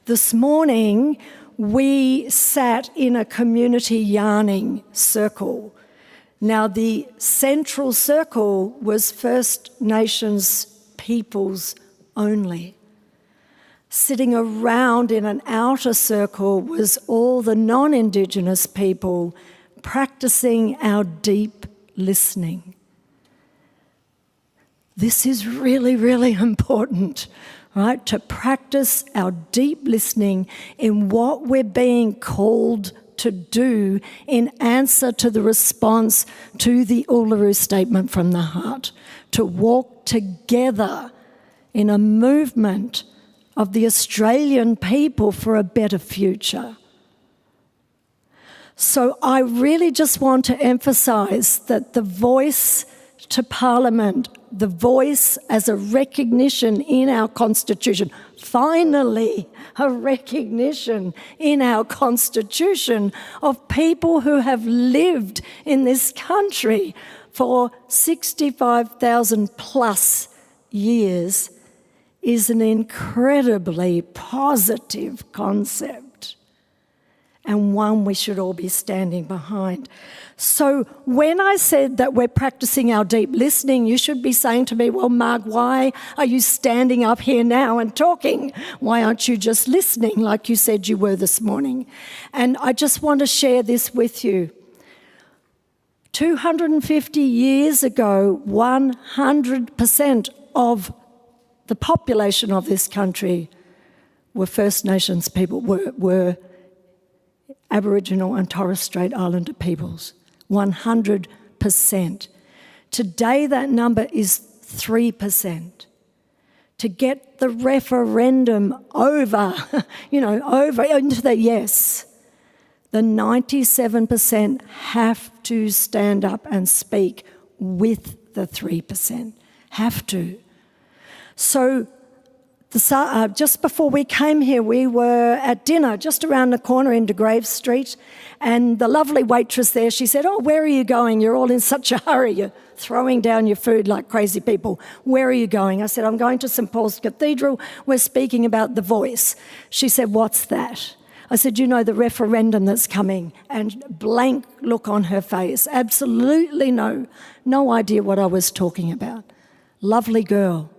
This morning, we sat in a community yarning circle. Now, the central circle was First Nations peoples only. Sitting around in an outer circle was all the non-Indigenous people practicing our deep listening. This is really, really important, right? To practice our deep listening in what we're being called to do in answer to the response to the Uluru Statement from the Heart, to walk together in a movement of the Australian people for a better future. So I really just want to emphasise that the voice to Parliament, the voice as a recognition in our Constitution, finally a recognition in our Constitution of people who have lived in this country for 65,000 plus years, is an incredibly positive concept, and one we should all be standing behind. So when I said that we're practicing our deep listening, you should be saying to me, well, Marg, why are you standing up here now and talking? Why aren't you just listening like you said you were this morning? And I just want to share this with you. 250 years ago, 100% of the population of this country were First Nations people, were Aboriginal and Torres Strait Islander peoples. 100%. Today that number is 3%. To get the referendum over into the yes, the 97% have to stand up and speak with the 3%. Have to. So just before we came here, we were at dinner just around the corner in De Grave Street, and the lovely waitress there, she said, oh, where are you going? You're all in such a hurry. You're throwing down your food like crazy people. Where are you going? I said, I'm going to St Paul's Cathedral. We're speaking about the voice. She said, what's that? I said, you know, the referendum that's coming. And blank look on her face. Absolutely no idea what I was talking about. Lovely girl.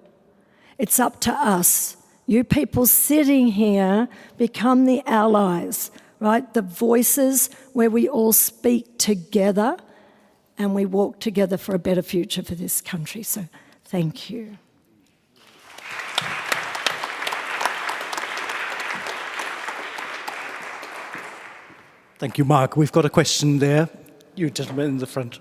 It's up to us. You people sitting here become the allies, right? The voices where we all speak together and we walk together for a better future for this country. So thank you. Thank you, Mark. We've got a question there. You gentlemen in the front.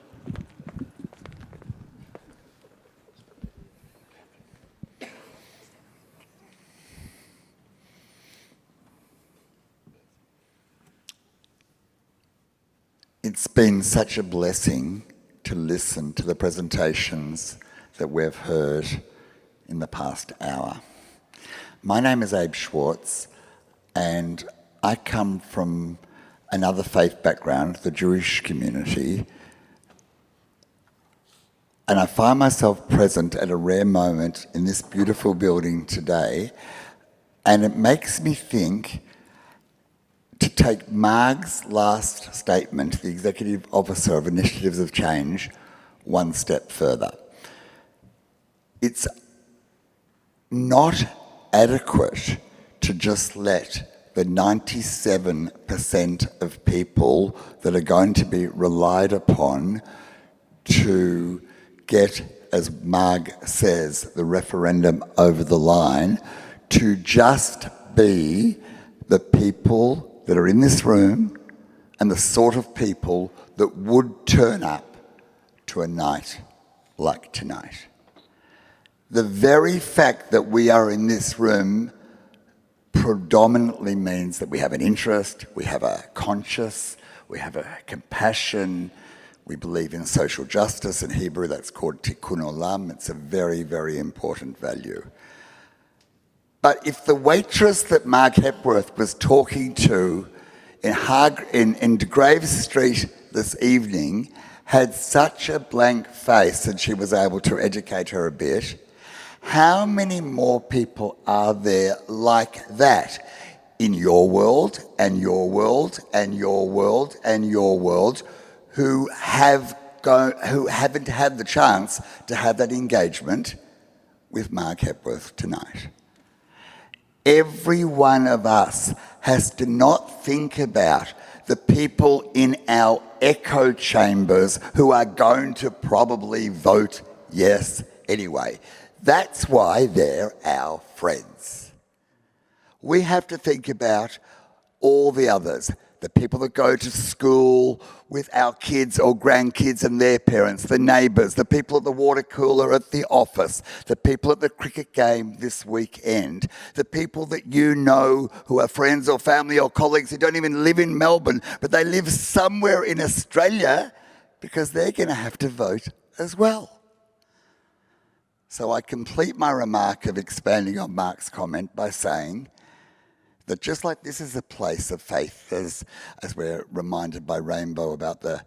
It's been such a blessing to listen to the presentations that we've heard in the past hour. My name is Abe Schwartz, and I come from another faith background, the Jewish community, and I find myself present at a rare moment in this beautiful building today, and it makes me think to take Marg's last statement, the Executive Officer of Initiatives of Change, one step further. It's not adequate to just let the 97% of people that are going to be relied upon to get, as Marg says, the referendum over the line, to just be the people that are in this room and the sort of people that would turn up to a night like tonight. The very fact that we are in this room predominantly means that we have an interest, we have a conscience, we have a compassion, we believe in social justice. In Hebrew that's called tikkun olam. It's a very, very important value. But if the waitress that Marg Hepworth was talking to in De Graves Street this evening had such a blank face and she was able to educate her a bit, how many more people are there like that in your world and your world and your world and your world who haven't had the chance to have that engagement with Marg Hepworth tonight? Every one of us has to not think about the people in our echo chambers who are going to probably vote yes anyway. That's why they're our friends. We have to think about all the others, the people that go to school with our kids or grandkids and their parents, the neighbours, the people at the water cooler at the office, the people at the cricket game this weekend, the people that you know who are friends or family or colleagues who don't even live in Melbourne, but they live somewhere in Australia because they're going to have to vote as well. So I complete my remark of expanding on Mark's comment by saying that just like this is a place of faith, as we're reminded by Rainbow about the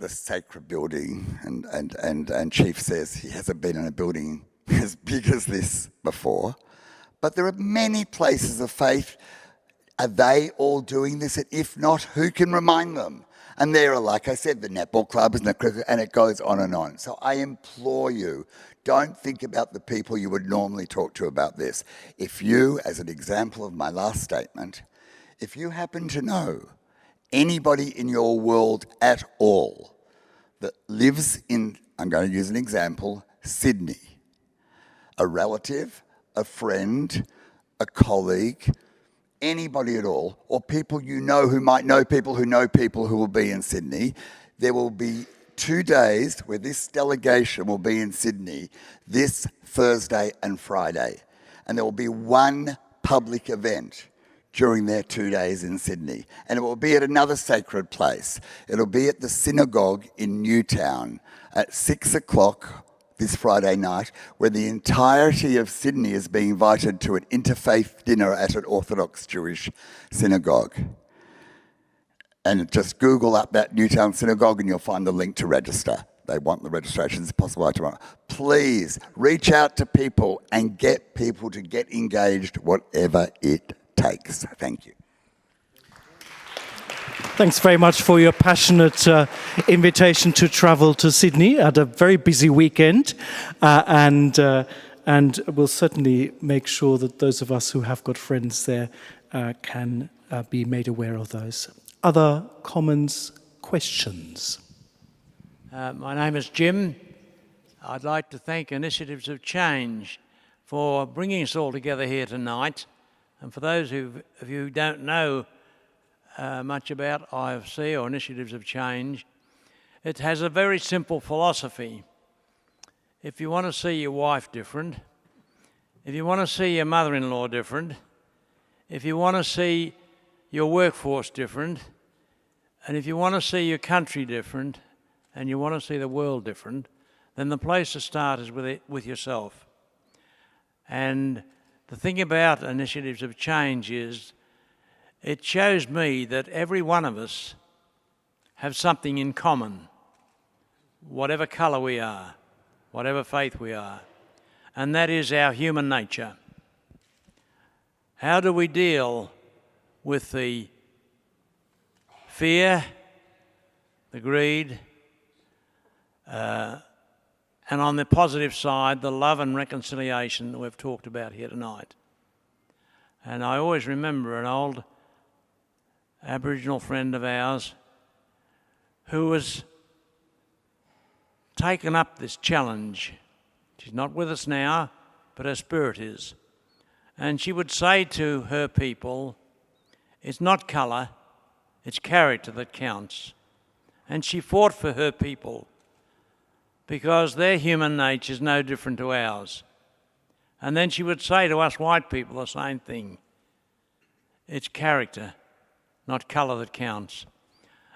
sacred building, and Chief says he hasn't been in a building as big as this before, but there are many places of faith. Are they all doing this? And if not, who can remind them? And there are, like I said, the netball clubs and the cricket, and it goes on and on. So I implore you, don't think about the people you would normally talk to about this. If you, as an example of my last statement, if you happen to know anybody in your world at all that lives in, I'm going to use an example, Sydney, a relative, a friend, a colleague, anybody at all, or people you know who might know people who will be in Sydney, there will be 2 days where this delegation will be in Sydney this Thursday and Friday. And there will be one public event during their 2 days in Sydney. And it will be at another sacred place. It'll be at the synagogue in Newtown at 6 o'clock this Friday night, where the entirety of Sydney is being invited to an interfaith dinner at an Orthodox Jewish synagogue. And just Google up that Newtown synagogue and you'll find the link to register. They want the registrations as possible by tomorrow. Please reach out to people and get people to get engaged, whatever it takes. Thank you. Thanks very much for your passionate invitation to travel to Sydney at a very busy weekend. And we'll certainly make sure that those of us who have got friends there can be made aware of those. Other comments, questions? My name is Jim. I'd like to thank Initiatives of Change for bringing us all together here tonight. And for those of you who don't know much about IFC or Initiatives of Change, it has a very simple philosophy. If you want to see your wife different, if you want to see your mother-in-law different, if you want to see your workforce different, and if you want to see your country different, and you want to see the world different, then the place to start is with yourself. And the thing about initiatives of change is it shows me that every one of us have something in common, whatever colour we are, whatever faith we are, and that is our human nature. How do we deal with the fear, the greed, and on the positive side, the love and reconciliation that we've talked about here tonight? And I always remember an old Aboriginal friend of ours who was taken up this challenge. She's not with us now, but her spirit is. And she would say to her people, it's not colour, it's character that counts. And she fought for her people because their human nature is no different to ours. And then she would say to us white people the same thing. It's character, not colour that counts.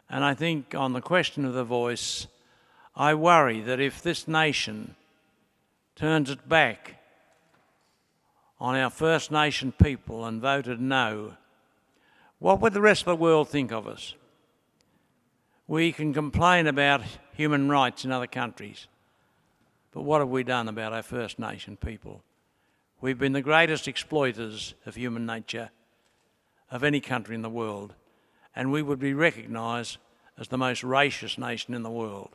And I think on the question of the voice, I worry that if this nation turns its back on our First Nation people and voted no, what would the rest of the world think of us? We can complain about human rights in other countries, but what have we done about our First Nation people? We've been the greatest exploiters of human nature of any country in the world, and we would be recognised as the most racist nation in the world.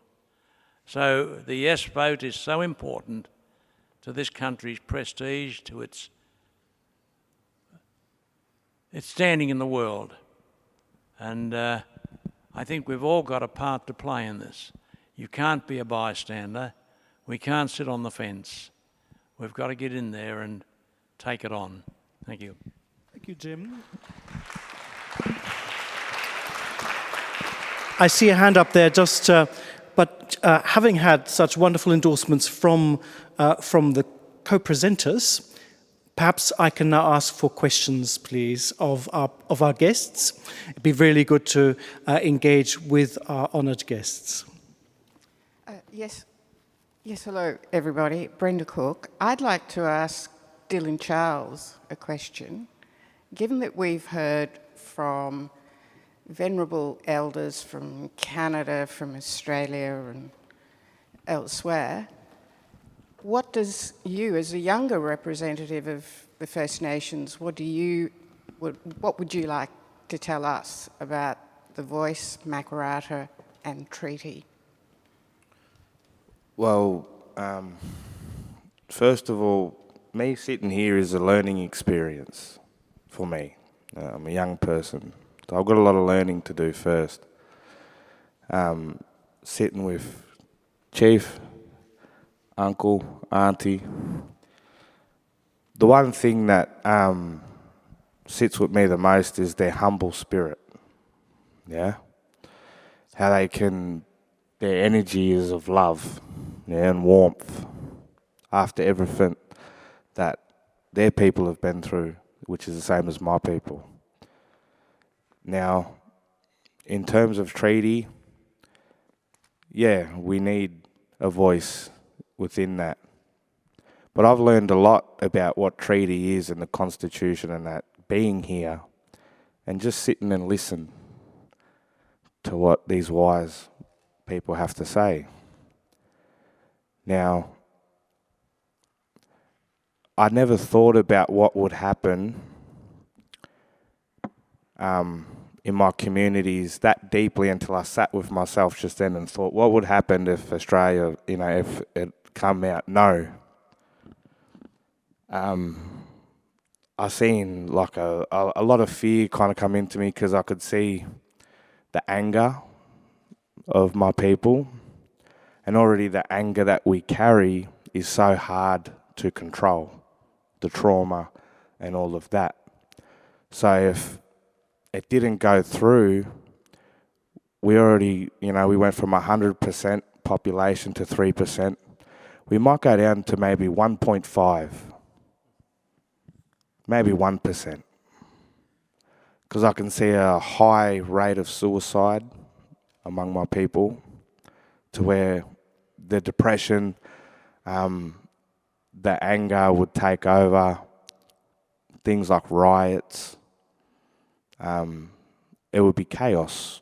So the yes vote is so important to this country's prestige, to its standing in the world. And I think we've all got a part to play in this. You can't be a bystander. We can't sit on the fence. We've got to get in there and take it on. Thank you. Thank you, Jim. I see a hand up there, but having had such wonderful endorsements from the co-presenters, perhaps I can now ask for questions, please, of our guests. It'd be really good to engage with our honoured guests. Yes, hello, everybody. Brenda Cook. I'd like to ask Dylan Charles a question. Given that we've heard from venerable elders from Canada, from Australia and elsewhere, what does you, as a younger representative of the First Nations, what would you like to tell us about the voice, Makarrata and treaty? Well, first of all, me sitting here is a learning experience for me. I'm a young person, so I've got a lot of learning to do first. Sitting with Chief, Uncle, Auntie. The one thing that sits with me the most is their humble spirit. Yeah? How their energy is of love, yeah, and warmth after everything that their people have been through, which is the same as my people. Now, in terms of treaty, yeah, we need a voice within that. But I've learned a lot about what treaty is and the Constitution and that, being here and just sitting and listen to what these wise people have to say. Now, I never thought about what would happen in my communities that deeply until I sat with myself just then and thought, what would happen if Australia, if it come out no? I seen like a lot of fear kind of come into me because I could see the anger of my people, and already the anger that we carry is so hard to control, the trauma and all of that. So if it didn't go through, we already, we went from 100% population to 3%. We might go down to maybe 1.5, maybe 1%. Because I can see a high rate of suicide among my people to where the depression, the anger would take over, things like riots. It would be chaos,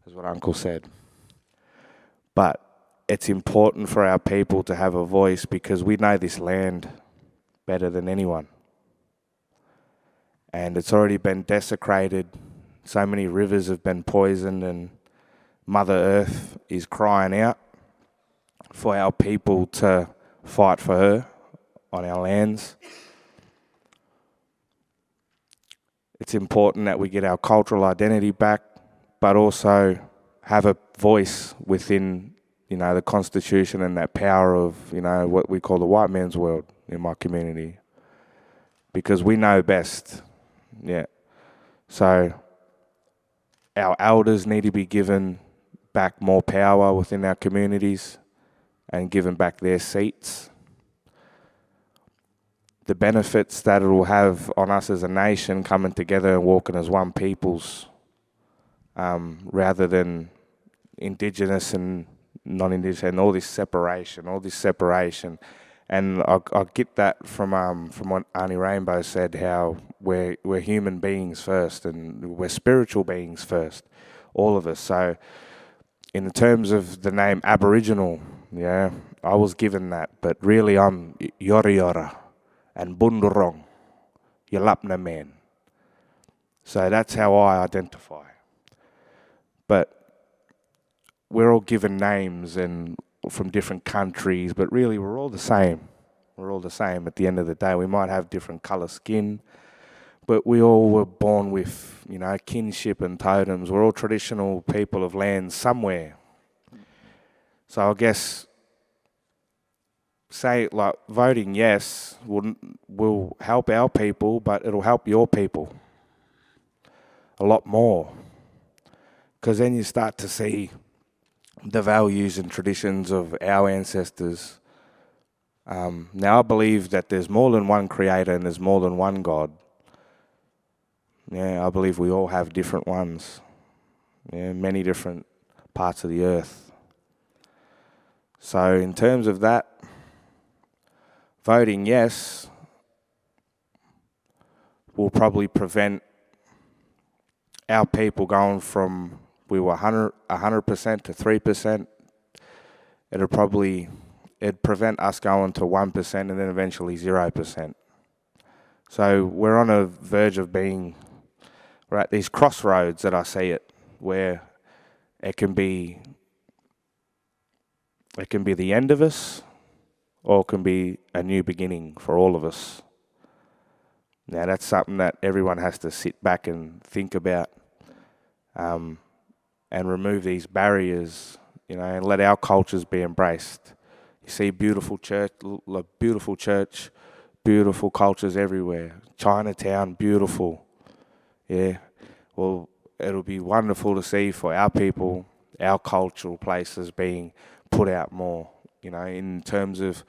is what Uncle said. But it's important for our people to have a voice because we know this land better than anyone. And it's already been desecrated. So many rivers have been poisoned, and Mother Earth is crying out for our people to fight for her on our lands. It's important that we get our cultural identity back, but also have a voice within, the Constitution and that power of, what we call the white man's world in my community. Because we know best, yeah. So our elders need to be given back more power within our communities and given back their seats. The benefits that it will have on us as a nation coming together and walking as one peoples, rather than Indigenous and non-Indigenous and all this separation. And I get that from what Auntie Rainbow said, how we're human beings first and we're spiritual beings first, all of us. So in terms of the name Aboriginal, yeah, I was given that, but really I'm Yorta and Wurrung, Yalapna man. So that's how I identify. But we're all given names and from different countries, but really we're all the same. We're all the same at the end of the day. We might have different colour skin, but we all were born with, kinship and totems. We're all traditional people of land somewhere. So I guess voting yes will help our people, but it'll help your people a lot more. Because then you start to see the values and traditions of our ancestors. Now I believe that there's more than one creator and there's more than one God. Yeah, I believe we all have different ones. Yeah, many different parts of the earth. So in terms of that, voting yes will probably prevent our people going from we were 100% to 3%. It'd prevent us going to 1% and then eventually 0%. So we're on a verge of we're at these crossroads that I see it, where it can be the end of us, or it can be a new beginning for all of us. Now that's something that everyone has to sit back and think about, and remove these barriers, and let our cultures be embraced. You see beautiful church, beautiful cultures everywhere. Chinatown, beautiful. Yeah. Well, it'll be wonderful to see for our people, our cultural places being put out more, in terms of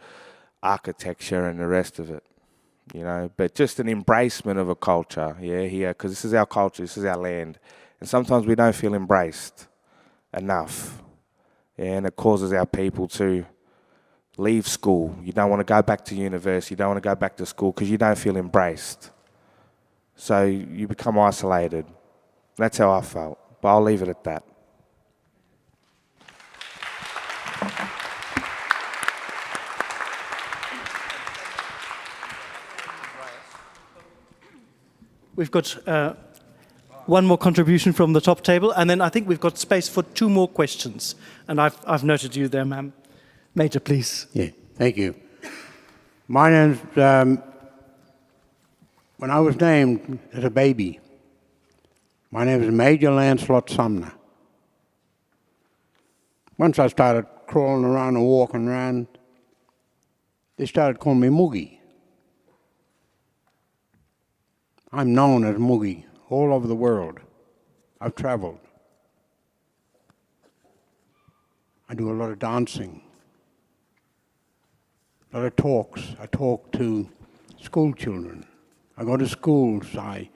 architecture and the rest of it. But just an embracement of a culture, here, because this is our culture, this is our land. And sometimes we don't feel embraced enough. And it causes our people to leave school. You don't want to go back to university, you don't want to go back to school because you don't feel embraced. So you become isolated. That's how I felt. But I'll leave it at that. We've got one more contribution from the top table, and then I think we've got space for two more questions. And I've noted you there, ma'am. Major, please. Yeah, thank you. My name's, when I was named as a baby, my name is Major Lancelot Sumner. Once I started crawling around and walking around, they started calling me Moogie. I'm known as Moogie all over the world. I've traveled. I do a lot of dancing, a lot of talks. I talk to school children. I go to schools. I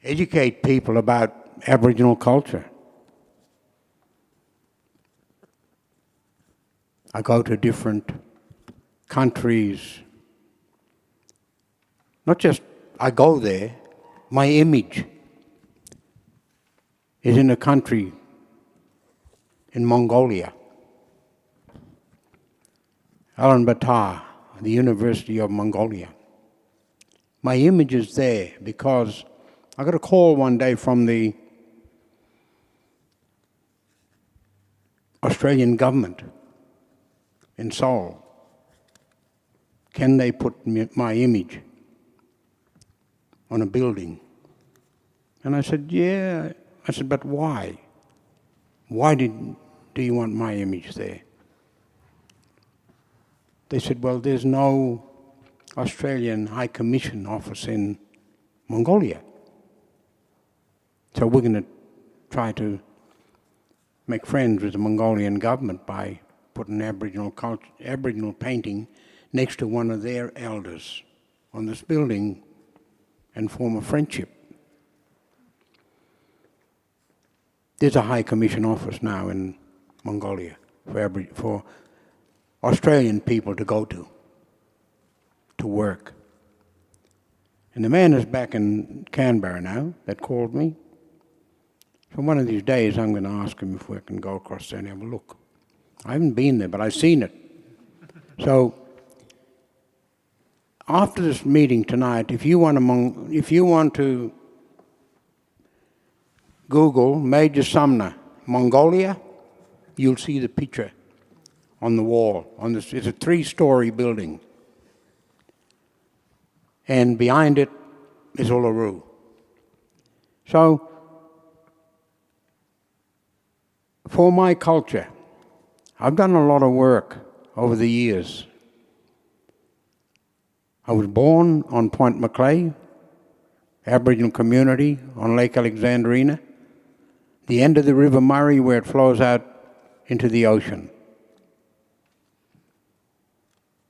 educate people about Aboriginal culture. I go to different countries. Not just I go there, my image is in a country in Mongolia. Ulaanbaatar, the University of Mongolia. My image is there because I got a call one day from the Australian government in Seoul. Can they put my image on a building? And I said, yeah. I said, but why? Why do you want my image there? They said, well, there's no Australian High Commission office in Mongolia. So we're going to try to make friends with the Mongolian government by putting Aboriginal painting next to one of their elders on this building and form a friendship. There's a High Commission office now in Mongolia for Australian people to go to work. And the man is back in Canberra now that called me. So one of these days I'm going to ask him if we can go across there and have a look. I haven't been there, but I've seen it. So after this meeting tonight, if you want to Google Major Sumner, Mongolia, you'll see the picture on the wall. It's a 3-story building. And behind it is Uluru. So, for my culture, I've done a lot of work over the years. I was born on Point Macleay, Aboriginal community on Lake Alexandrina, the end of the River Murray where it flows out into the ocean.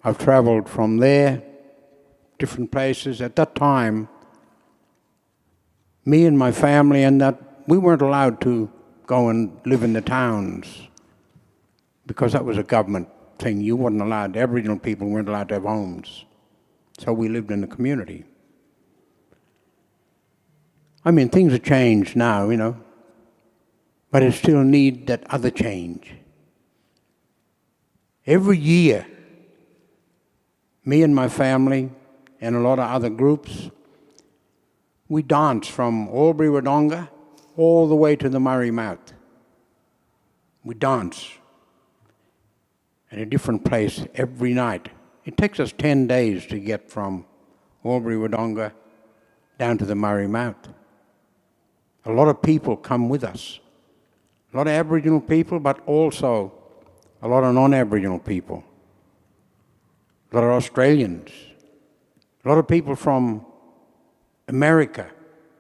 I've travelled from there, different places. At that time, me and my family we weren't allowed to go and live in the towns because that was a government thing. You weren't allowed, Aboriginal people weren't allowed to have homes. So we lived in the community. I mean, things have changed now, but it still need that other change. Every year, me and my family and a lot of other groups, we dance from Albury-Wodonga all the way to the Murray mouth. We dance at a different place every night. It takes us 10 days to get from Albury-Wodonga down to the Murray mouth. A lot of people come with us. A lot of Aboriginal people, but also a lot of non-Aboriginal people. A lot of Australians. A lot of people from America,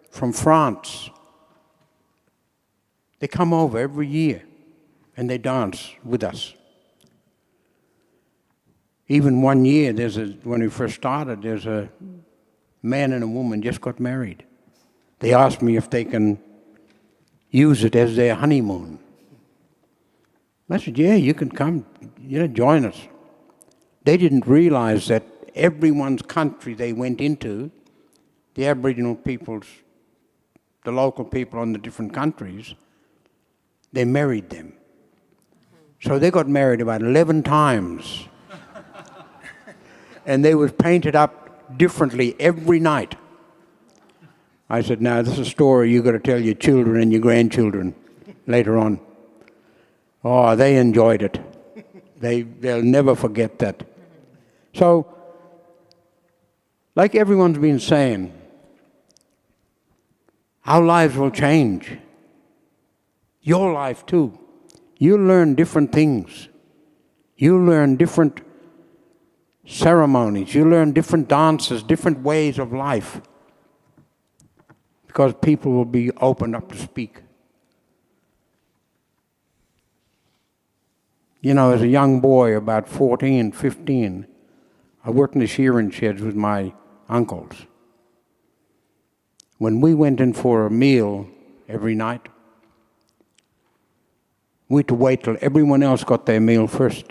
from France. They come over every year and they dance with us. Even one year, when we first started, there's a man and a woman just got married. They asked me if they can use it as their honeymoon. I said, yeah, you can come, join us. They didn't realize that everyone's country they went into, the Aboriginal peoples, the local people in the different countries, they married them. So they got married about 11 times. And they was painted up differently every night. I said, now this is a story you've got to tell your children and your grandchildren later on. Oh, they enjoyed it. They'll never forget that. So, like everyone's been saying, our lives will change. Your life too. You'll learn different things. You'll learn different ceremonies. You'll learn different dances, different ways of life. Because people will be opened up to speak. As a young boy, about 14, 15, I worked in the shearing sheds with my uncles. When we went in for a meal every night, we had to wait till everyone else got their meal first.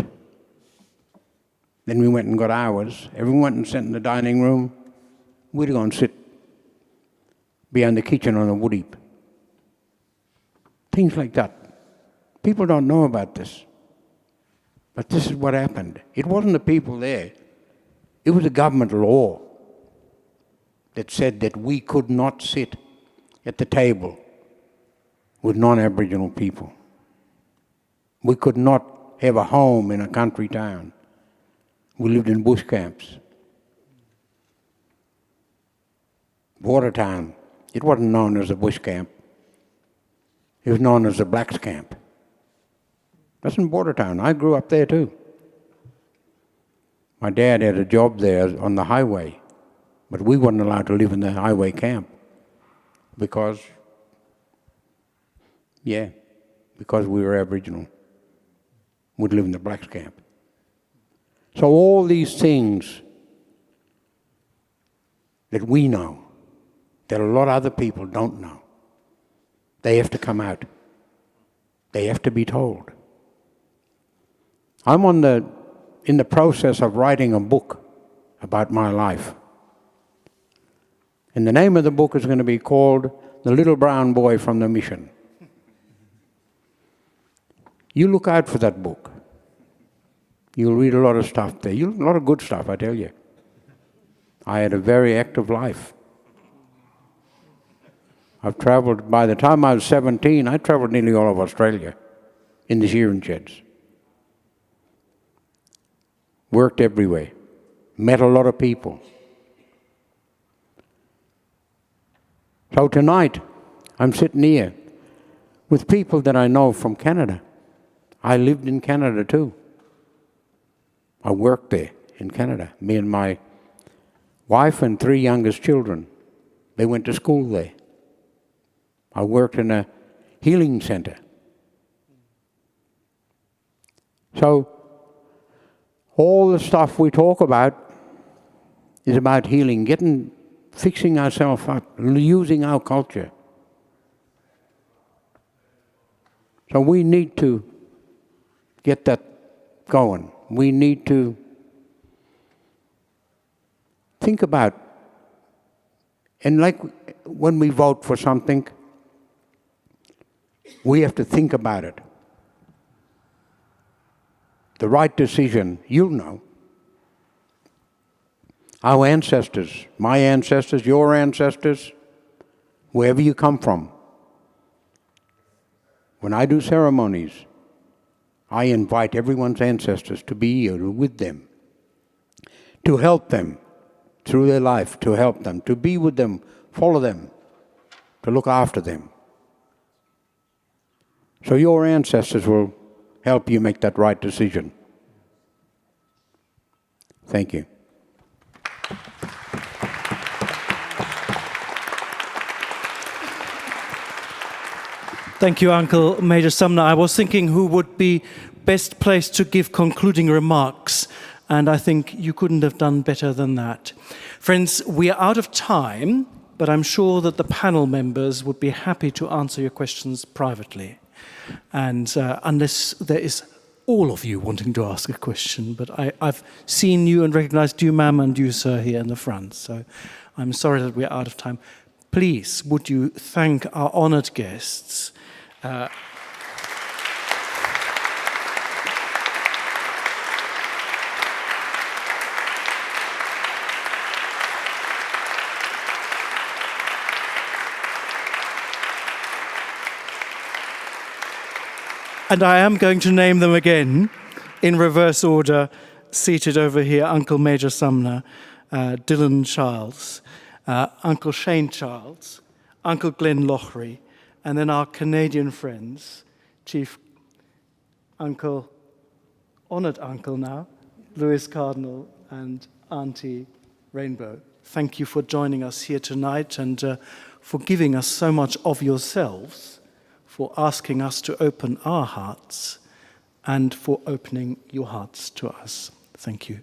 Then we went and got ours. Everyone went and sat in the dining room. We'd go and sit behind the kitchen on a wood heap. Things like that. People don't know about this. But this is what happened. It wasn't the people there. It was a government law that said that we could not sit at the table with non-Aboriginal people. We could not have a home in a country town. We lived in bush camps. Watertown, it wasn't known as a bush camp. It was known as the blacks camp. That's in Watertown. I grew up there too. My dad had a job there on the highway, but we weren't allowed to live in the highway camp because we were Aboriginal. We'd live in the blacks camp. So all these things that we know, that a lot of other people don't know, they have to come out. They have to be told. I'm in the process of writing a book about my life. And the name of the book is going to be called The Little Brown Boy from the Mission. You look out for that book. You'll read a lot of stuff there. A lot of good stuff, I tell you. I had a very active life. I've travelled, by the time I was 17, I travelled nearly all of Australia in the shearing sheds. Worked everywhere. Met a lot of people. So tonight, I'm sitting here with people that I know from Canada. I lived in Canada too. I worked there in Canada. Me and my wife and 3 youngest children, they went to school there. I worked in a healing center. So all the stuff we talk about is about healing, fixing ourselves up, using our culture. So we need to get that going. We need to think about, and like when we vote for something, we have to think about it. The right decision, you'll know. Our ancestors, my ancestors, your ancestors, wherever you come from. When I do ceremonies, I invite everyone's ancestors to be here with them, to help them through their life, to help them, to be with them, follow them, to look after them. So your ancestors will help you make that right decision. Thank you. Thank you, Uncle Major Sumner. I was thinking who would be best placed to give concluding remarks, and I think you couldn't have done better than that. Friends, we are out of time, but I'm sure that the panel members would be happy to answer your questions privately. And unless there is all of you wanting to ask a question, but I've seen you and recognized you, ma'am, and you, sir, here in the front. So I'm sorry that we're out of time. Please, would you thank our honored guests? And I am going to name them again in reverse order, seated over here, Uncle Major Sumner, Dylan Childs, Uncle Shane Childs, Uncle Glenn Loughrey, and then our Canadian friends, Chief Uncle, honoured Uncle now, Louis Cardinal, and Auntie Rainbow. Thank you for joining us here tonight and for giving us so much of yourselves, for asking us to open our hearts, and for opening your hearts to us. Thank you.